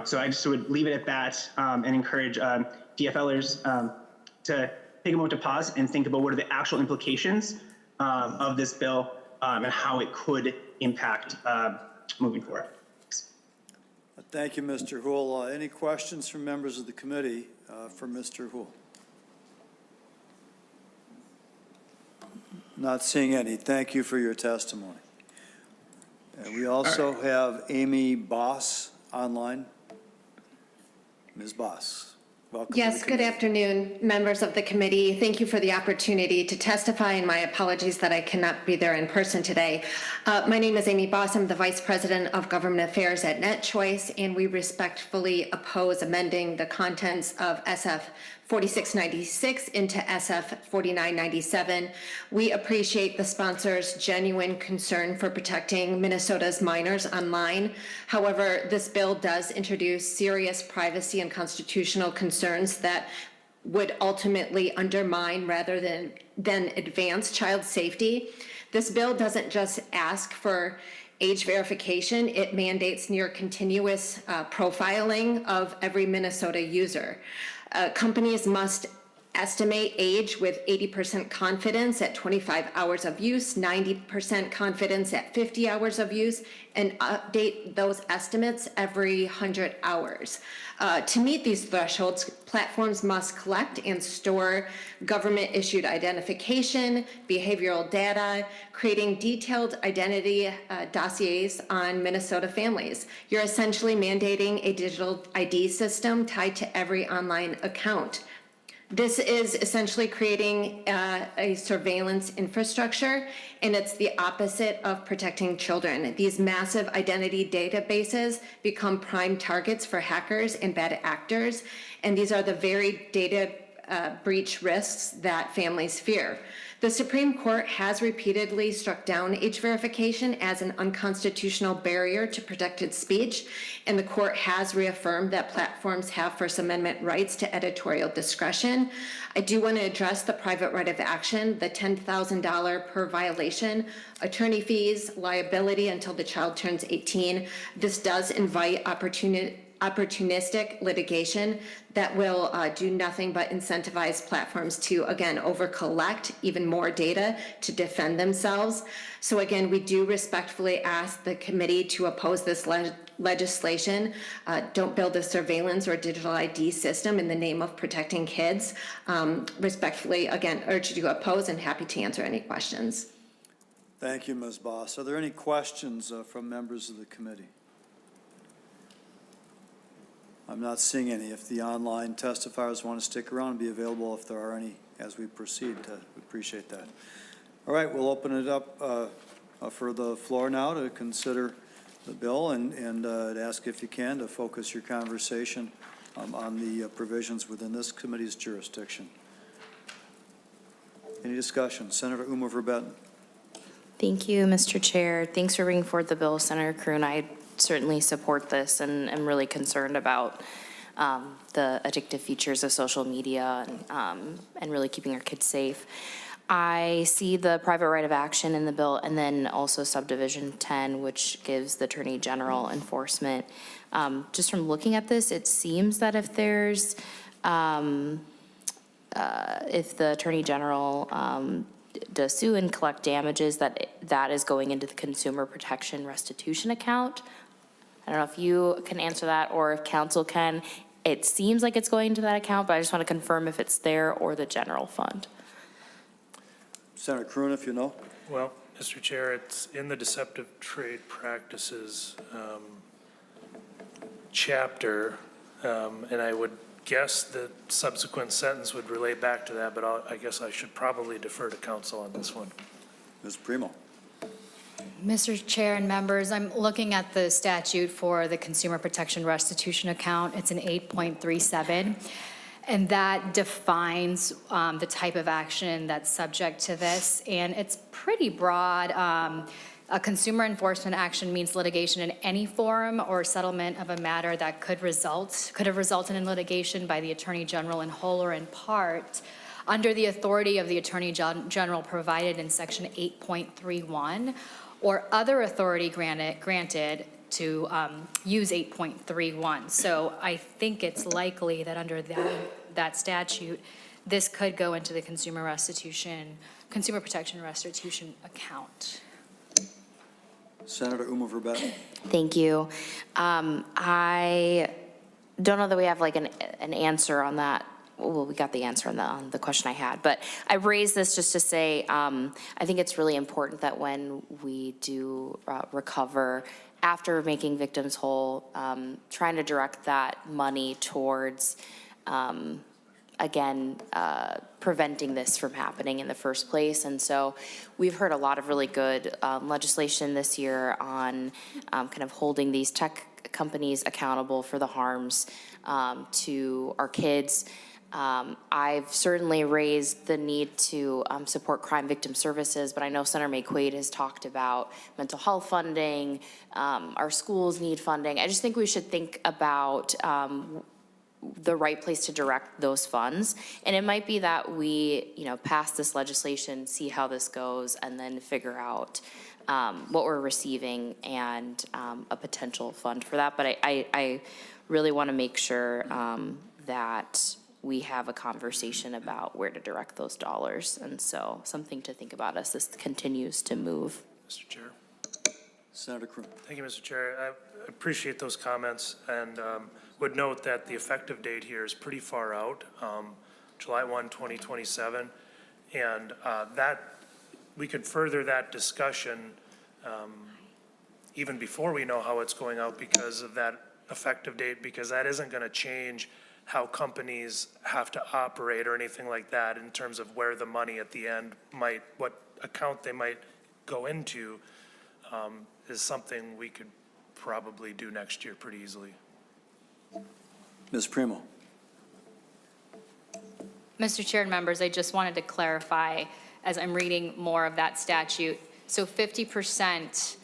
so I just would leave it at that and encourage DFLers to take a moment to pause and think about what are the actual implications of this bill and how it could impact moving forward. Thank you, Mr. Houle. Any questions from members of the committee for Mr. Houle? Not seeing any. Thank you for your testimony. We also have Amy Boss online. Ms. Boss, welcome. Yes, good afternoon, members of the committee. Thank you for the opportunity to testify, and my apologies that I cannot be there in person today. My name is Amy Boss. I'm the Vice President of Government Affairs at NetChoice, and we respectfully oppose amending the contents of SF 4696 into SF 4997. We appreciate the sponsor's genuine concern for protecting Minnesota's minors online. However, this bill does introduce serious privacy and constitutional concerns that would ultimately undermine rather than advance child safety. This bill doesn't just ask for age verification, it mandates near continuous profiling of every Minnesota user. Companies must estimate age with 80% confidence at 25 hours of use, 90% confidence at 50 hours of use, and update those estimates every 100 hours. To meet these thresholds, platforms must collect and store government-issued identification, behavioral data, creating detailed identity dossiers on Minnesota families. You're essentially mandating a digital ID system tied to every online account. This is essentially creating a surveillance infrastructure, and it's the opposite of protecting children. These massive identity databases become prime targets for hackers and bad actors, and these are the very data breach risks that families fear. The Supreme Court has repeatedly struck down age verification as an unconstitutional barrier to protected speech, and the court has reaffirmed that platforms have First Amendment rights to editorial discretion. I do want to address the private right of action, the $10,000 per violation, attorney fees, liability until the child turns 18. This does invite opportunistic litigation that will do nothing but incentivize platforms to, again, over-collect even more data to defend themselves. So again, we do respectfully ask the committee to oppose this legislation. Don't build a surveillance or digital ID system in the name of protecting kids. Respectfully, again, urge you to oppose and happy to answer any questions. Thank you, Ms. Boss. Are there any questions from members of the committee? I'm not seeing any. If the online testifiers want to stick around and be available if there are any as we proceed, we appreciate that. All right, we'll open it up for the floor now to consider the bill and ask if you can to focus your conversation on the provisions within this committee's jurisdiction. Any discussion? Senator Oumou Verbeten. Thank you, Mr. Chair. Thanks for bringing forward the bill, Senator Kreun. I certainly support this and am really concerned about the addictive features of social media and really keeping our kids safe. I see the private right of action in the bill, and then also subdivision 10, which gives the Attorney General enforcement. Just from looking at this, it seems that if there's, if the Attorney General does sue and collect damages, that is going into the Consumer Protection Restitution account. I don't know if you can answer that or if council can. It seems like it's going to that account, but I just want to confirm if it's there or the general fund. Senator Kreun, if you know. Well, Mr. Chair, it's in the Deceptive Trade Practices chapter, and I would guess the subsequent sentence would relate back to that, but I guess I should probably defer to council on this one. Ms. Primo. Mr. Chair and members, I'm looking at the statute for the Consumer Protection Restitution Account. It's an 8.37, and that defines the type of action that's subject to this, and it's pretty broad. A consumer enforcement action means litigation in any form or settlement of a matter that could have resulted in litigation by the Attorney General in whole or in part under the authority of the Attorney General provided in Section 8.31 or other authority granted to use 8.31. So I think it's likely that under that statute, this could go into the Consumer Protection Restitution account. Senator Oumou Verbeten. Thank you. I don't know that we have like an answer on that. Well, we got the answer on the question I had, but I raised this just to say I think it's really important that when we do recover after making victims whole, trying to direct that money towards again, preventing this from happening in the first place. And so we've heard a lot of really good legislation this year on kind of holding these tech companies accountable for the harms to our kids. I've certainly raised the need to support crime victim services, but I know Senator Maye Quade has talked about mental health funding, our schools need funding. I just think we should think about the right place to direct those funds. And it might be that we, pass this legislation, see how this goes, and then figure out what we're receiving and a potential fund for that. But I really want to make sure that we have a conversation about where to direct those dollars. And so something to think about as this continues to move. Mr. Chair. Senator Kreun. Thank you, Mr. Chair. I appreciate those comments and would note that the effective date here is pretty far out, July 1, 2027. And that we could further that discussion even before we know how it's going out because of that effective date, because that isn't going to change how companies have to operate or anything like that in terms of where the money at the end might, what account they might go into, is something we could probably do next year pretty easily. Ms. Primo. Mr. Chair and members, I just wanted to clarify as I'm reading more of that statute. So 50%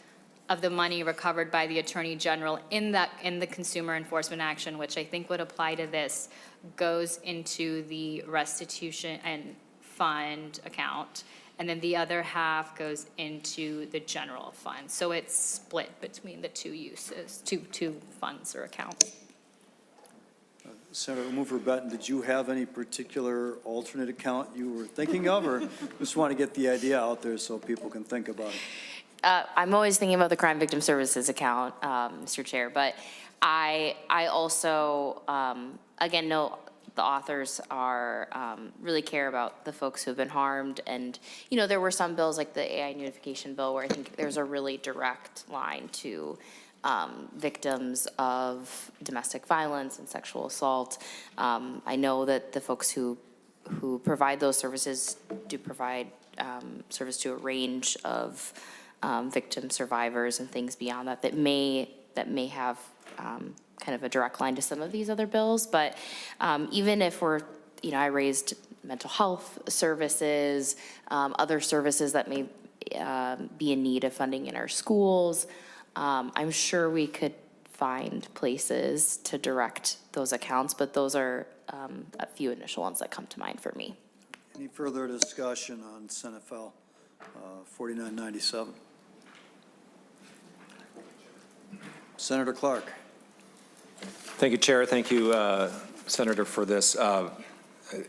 of the money recovered by the Attorney General in the consumer enforcement action, which I think would apply to this, goes into the restitution and fund account, and then the other half goes into the general fund. So it's split between the two uses, two funds or accounts. Senator Oumou Verbeten, did you have any particular alternate account you were thinking of, or just want to get the idea out there so people can think about it? I'm always thinking about the Crime Victim Services account, Mr. Chair, but I also, again, know the authors are really care about the folks who have been harmed. And, there were some bills like the AI notification bill where I think there's a really direct line to victims of domestic violence and sexual assault. I know that the folks who provide those services do provide service to a range of victim survivors and things beyond that may have kind of a direct line to some of these other bills. But even if we're, I raised mental health services, other services that may be in need of funding in our schools, I'm sure we could find places to direct those accounts, but those are a few initial ones that come to mind for me. Any further discussion on Senate File 4997? Senator Clark. Thank you, Chair. Thank you, Senator, for this. I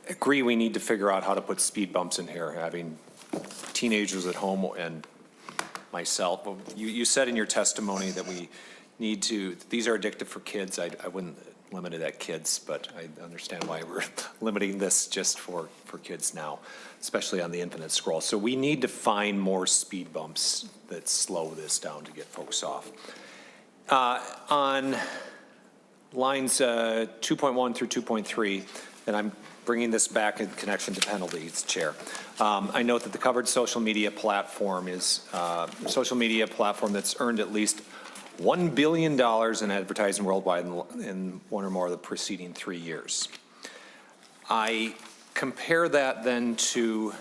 agree we need to figure out how to put speed bumps in here, having teenagers at home and myself. You said in your testimony that we need to, these are addictive for kids. I wouldn't limit it at kids, but I understand why we're limiting this just for kids now, especially on the infinite scroll. So we need to find more speed bumps that slow this down to get folks off. On lines 2.1 through 2.3, and I'm bringing this back in connection to penalties, Chair. I note that the covered social media platform is a social media platform that's earned at least $1 billion in advertising worldwide in one or more of the preceding 3 years. I compare that then to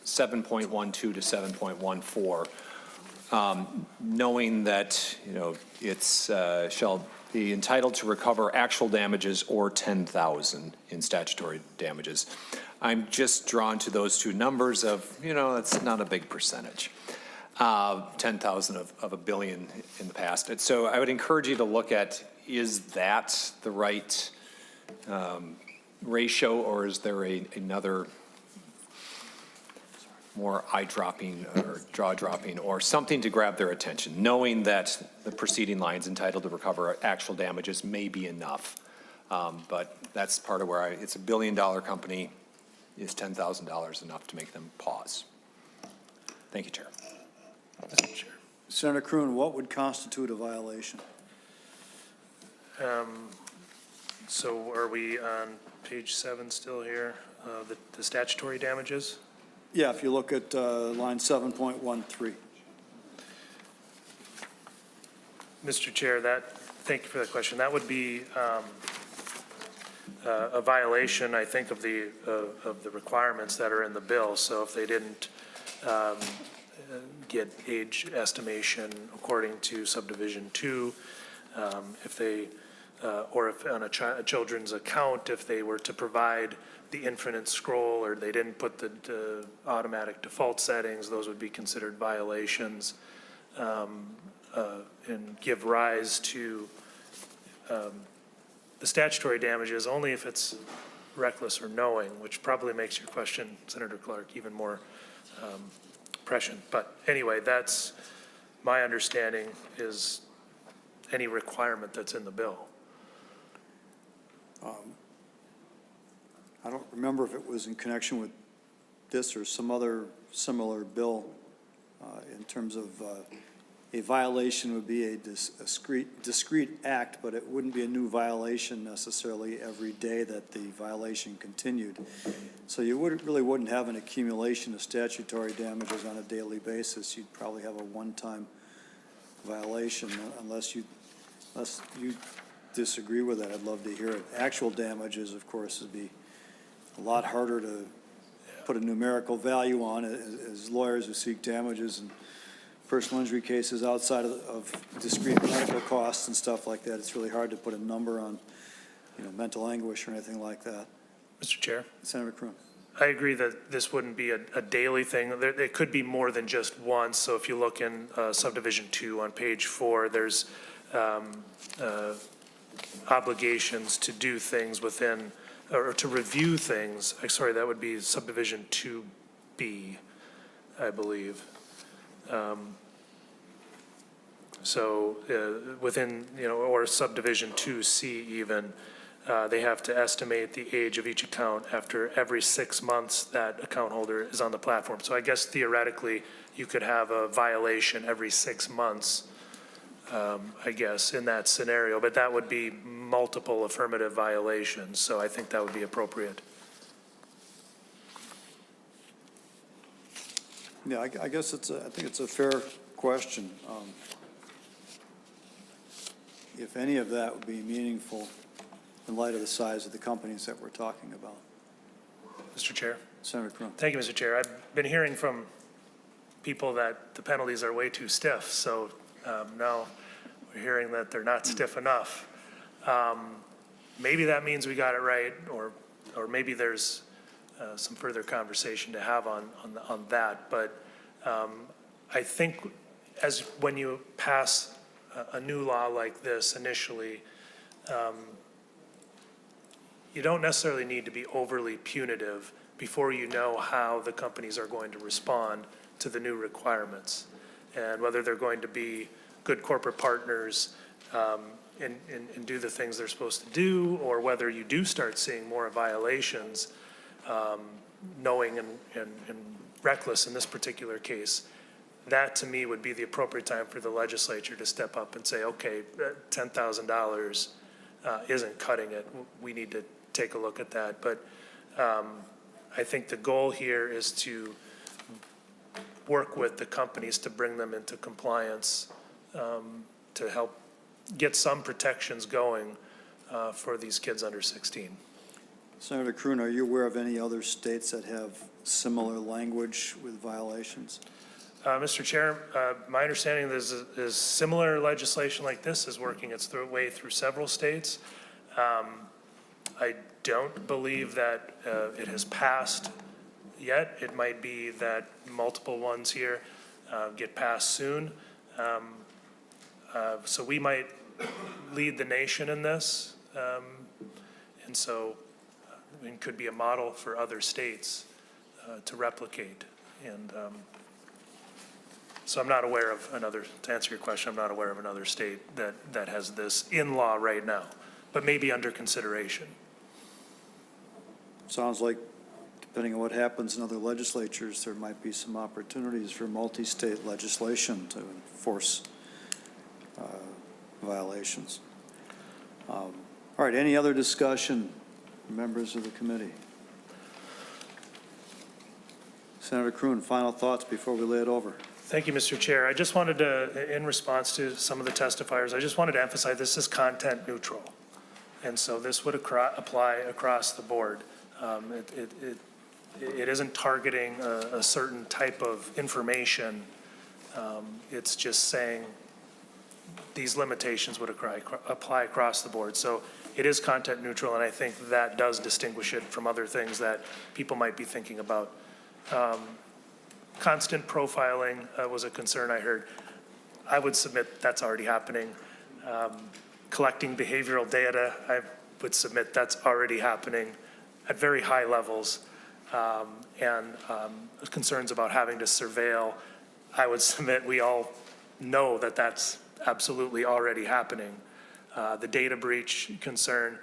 7.12 to 7.14, knowing that, it's shall be entitled to recover actual damages or 10,000 in statutory damages. I'm just drawn to those two numbers of, that's not a big percentage. 10,000 of $1 billion in the past. And so I would encourage you to look at, is that the right ratio, or is there another more eye-dropping or jaw-dropping or something to grab their attention, knowing that the preceding lines entitled to recover actual damages may be enough. But that's part of where it's $1 billion company. Is $10,000 enough to make them pause? Thank you, Chair. Mr. Chair. Senator Kreun, what would constitute a violation? So are we on page 7 still here, the statutory damages? Yeah, if you look at line 7.13. Mr. Chair, thank you for that question. That would be a violation, I think, of the requirements that are in the bill. So if they didn't get age estimation according to subdivision 2, if they, or if on a children's account, if they were to provide the infinite scroll, or they didn't put the automatic default settings, those would be considered violations, and give rise to the statutory damages only if it's reckless or knowing, which probably makes your question, Senator Clark, even more prescient. But anyway, that's my understanding, is any requirement that's in the bill. I don't remember if it was in connection with this or some other similar bill in terms of a violation would be a discrete act, but it wouldn't be a new violation necessarily every day that the violation continued. So you really wouldn't have an accumulation of statutory damages on a daily basis. You'd probably have a one-time violation unless you disagree with that. I'd love to hear it. Actual damages, of course, would be a lot harder to put a numerical value on as lawyers who seek damages and personal injury cases outside of discrete medical costs and stuff like that. It's really hard to put a number on, mental anguish or anything like that. Mr. Chair. Senator Kreun. I agree that this wouldn't be a daily thing. It could be more than just once. So if you look in subdivision 2 on page 4, there's obligations to do things within, or to review things. Sorry, that would be subdivision 2B, I believe. So within, or subdivision 2C even, they have to estimate the age of each account after every 6 months that account holder is on the platform. So I guess theoretically, you could have a violation every 6 months, I guess, in that scenario, but that would be multiple affirmative violations. So I think that would be appropriate. Yeah, I guess I think it's a fair question. If any of that would be meaningful in light of the size of the companies that we're talking about. Mr. Chair. Senator Kreun. Thank you, Mr. Chair. I've been hearing from people that the penalties are way too stiff. So now we're hearing that they're not stiff enough. Maybe that means we got it right, or maybe there's some further conversation to have on that. But I think when you pass a new law like this initially, you don't necessarily need to be overly punitive before you know how the companies are going to respond to the new requirements, and whether they're going to be good corporate partners and do the things they're supposed to do, or whether you do start seeing more violations, knowing and reckless in this particular case. That, to me, would be the appropriate time for the legislature to step up and say, okay, $10,000 isn't cutting it. We need to take a look at that. But I think the goal here is to work with the companies to bring them into compliance, to help get some protections going for these kids under 16. Senator Kreun, are you aware of any other states that have similar language with violations? Mr. Chair, my understanding is similar legislation like this is working its way through several states. I don't believe that it has passed yet. It might be that multiple ones here get passed soon. So we might lead the nation in this. And so it could be a model for other states to replicate. And so I'm not aware of another, to answer your question, I'm not aware of another state that has this in law right now, but maybe under consideration. Sounds like, depending on what happens in other legislatures, there might be some opportunities for multi-state legislation to enforce violations. All right, any other discussion, members of the committee? Senator Kreun, final thoughts before we lay it over. Thank you, Mr. Chair. I just wanted to, in response to some of the testifiers, I just wanted to emphasize this is content neutral. And so this would apply across the board. It isn't targeting a certain type of information. It's just saying these limitations would apply across the board. So it is content neutral, and I think that does distinguish it from other things that people might be thinking about. Constant profiling was a concern I heard. I would submit that's already happening. Collecting behavioral data, I would submit that's already happening at very high levels. And concerns about having to surveil, I would submit we all know that that's absolutely already happening. The data breach concern,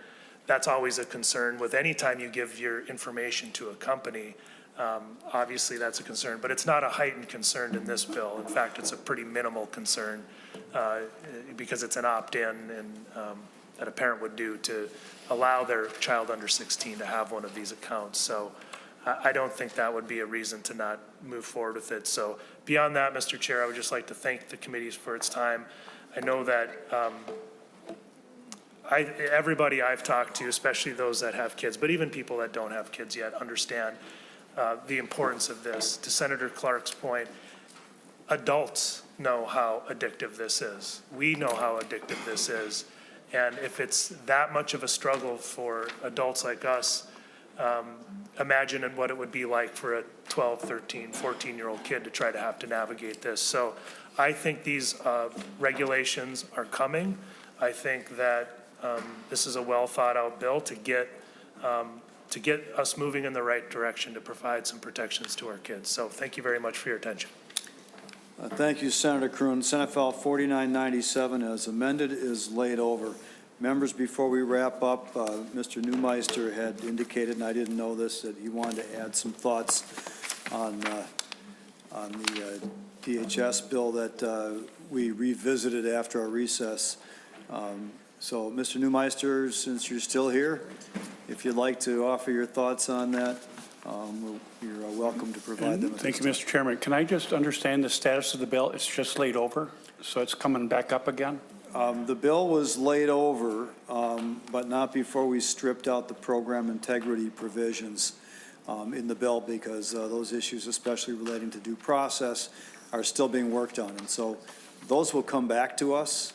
that's always a concern with any time you give your information to a company. Obviously that's a concern, but it's not a heightened concern in this bill. In fact, it's a pretty minimal concern because it's an opt-in and that a parent would do to allow their child under 16 to have one of these accounts. So I don't think that would be a reason to not move forward with it. So beyond that, Mr. Chair, I would just like to thank the committees for its time. I know that everybody I've talked to, especially those that have kids, but even people that don't have kids yet, understand the importance of this. To Senator Clark's point, adults know how addictive this is. We know how addictive this is. And if it's that much of a struggle for adults like us, imagine what it would be like for a 12, 13, 14-year-old kid to try to have to navigate this. So I think these regulations are coming. I think that this is a well-thought-out bill to get us moving in the right direction to provide some protections to our kids. So thank you very much for your attention. Thank you, Senator Kreun. Senate File 4997 as amended is laid over. Members, before we wrap up, Mr. Neumeister had indicated, and I didn't know this, that he wanted to add some thoughts on the DHS bill that we revisited after our recess. So, Mr. Neumeister, since you're still here, if you'd like to offer your thoughts on that, you're welcome to provide them. Thank you, Mr. Chairman. Can I just understand the status of the bill? It's just laid over, so it's coming back up again? The bill was laid over, but not before we stripped out the program integrity provisions in the bill, because those issues, especially relating to due process, are still being worked on. And so those will come back to us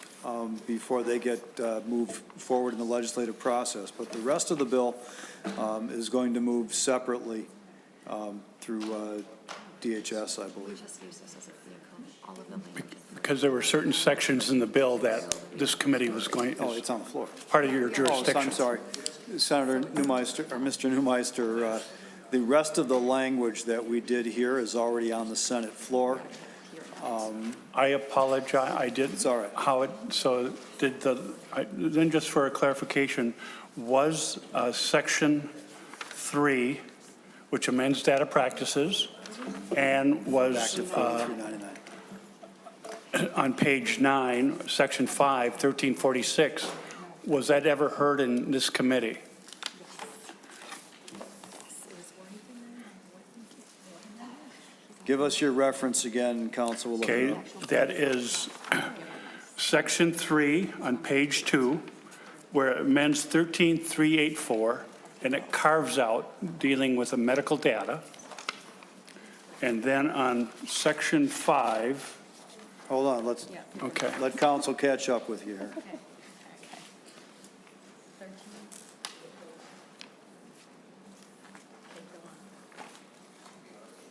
before they get moved forward in the legislative process. But the rest of the bill is going to move separately through DHS, I believe. Because there were certain sections in the bill that this committee was going. Oh, it's on the floor. Part of your jurisdiction. Oh, I'm sorry, Senator Neumeister, or Mr. Neumeister. The rest of the language that we did here is already on the Senate floor. I apologize. I did. It's all right. How it, so did then just for a clarification, was section 3, which amends data practices, and was on page 9, section 5, 1346, Was that ever heard in this committee? Give us your reference again, Council. We'll look it Okay, up. that is section 3 on page 2, where it amends 13384, and it carves out dealing with the medical data. And then on section 5, Hold on, okay. let Council catch up with you here.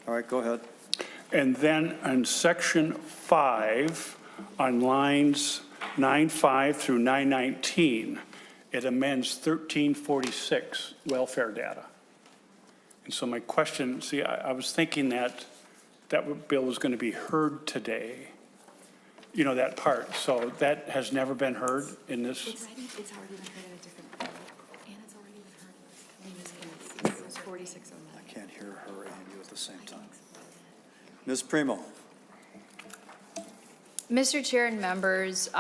All right, go ahead. And then on section 5, on lines 9.5 through 9.19, it amends 1346 welfare data. And so my question, see, I was thinking that bill was going to be heard today, you know, that part. So that has never been heard in this. It's already been heard in a different bill, and it's already been heard in this committee. It's 46 on that. I can't hear her and you at the same time. Ms. Primo. Mr. Chair and members,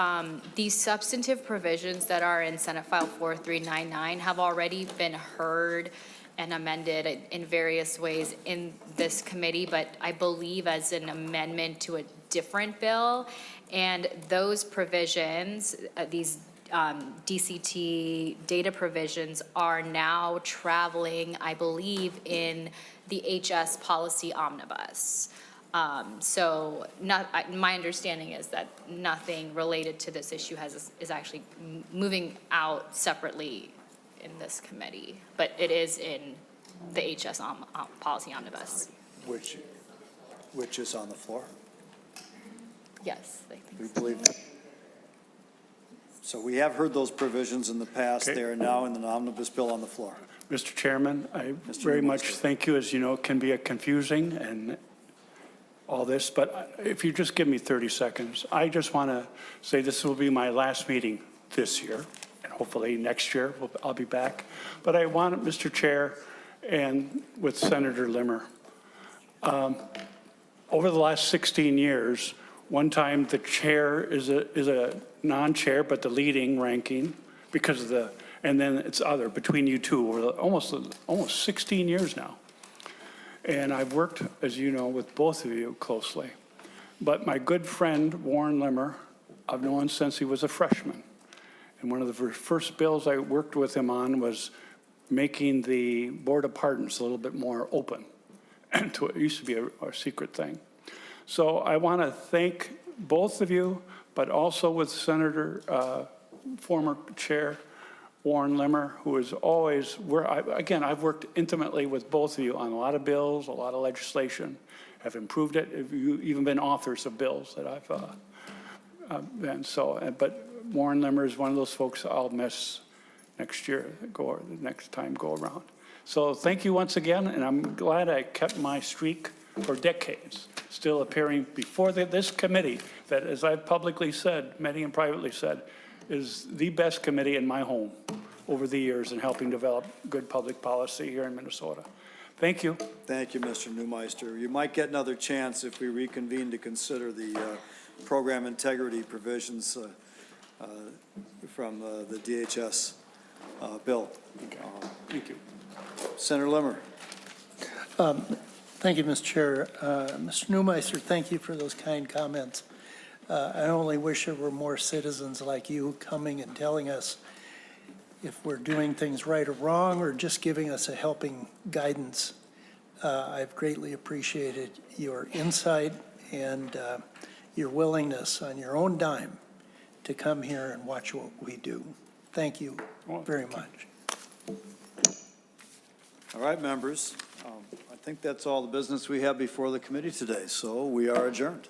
these substantive provisions that are in Senate File 4399 have already been heard and amended in various ways in this committee, but I believe as an amendment to a different bill. And those provisions, these DCT data provisions are now traveling, I believe, in the HS policy omnibus. So my understanding is that nothing related to this issue is actually moving out separately in this committee, but it is in the HS policy omnibus. Which is on the floor? Yes, I think We believe. So we have heard those provisions in the past. Okay. They are now in the omnibus bill on the floor. Mr. Chairman, I very much thank you. As you know, it can be a confusing and all this, but if you just give me 30 seconds, I just want to say this will be my last meeting this year, and hopefully next year I'll be back. But I want, Mr. Chair, and with Senator Limmer, over the last 16 years, one time the chair is a non-chair, but the leading ranking because of the, and then it's other between you two over almost 16 years now. And I've worked, as you know, with both of you closely. But my good friend, Warren Limmer, I've known since he was a freshman. And one of the first bills I worked with him on was making the Board of Pardons a little bit more open. It used to be a secret thing. So I want to thank both of you, but also with Senator, former Chair Warren Limmer, who is always, again, I've worked intimately with both of you on a lot of bills, a lot of legislation, have improved it. You've even been authors of bills that I've been. So, but Warren Limmer is one of those folks I'll miss next year, the next time go around. So thank you once again, and I'm glad I kept my streak for decades, still appearing before this committee that, as I've publicly said, many and privately said, is the best committee in my home over the years in helping develop good public policy here in Minnesota. Thank you. Thank you, Mr. Neumeister. You might get another chance if we reconvene to consider the program integrity provisions from the DHS bill. Thank you. Senator Limmer. Thank you, Mr. Chair. Mr. Neumeister, thank you for those kind comments. I only wish there were more citizens like you coming and telling us if we're doing things right or wrong, or just giving us a helping guidance. I've greatly appreciated your insight and your willingness on your own dime to come here and watch what we do. Thank you very much. All right, members. I think that's all the business we have before the committee today, so we are adjourned.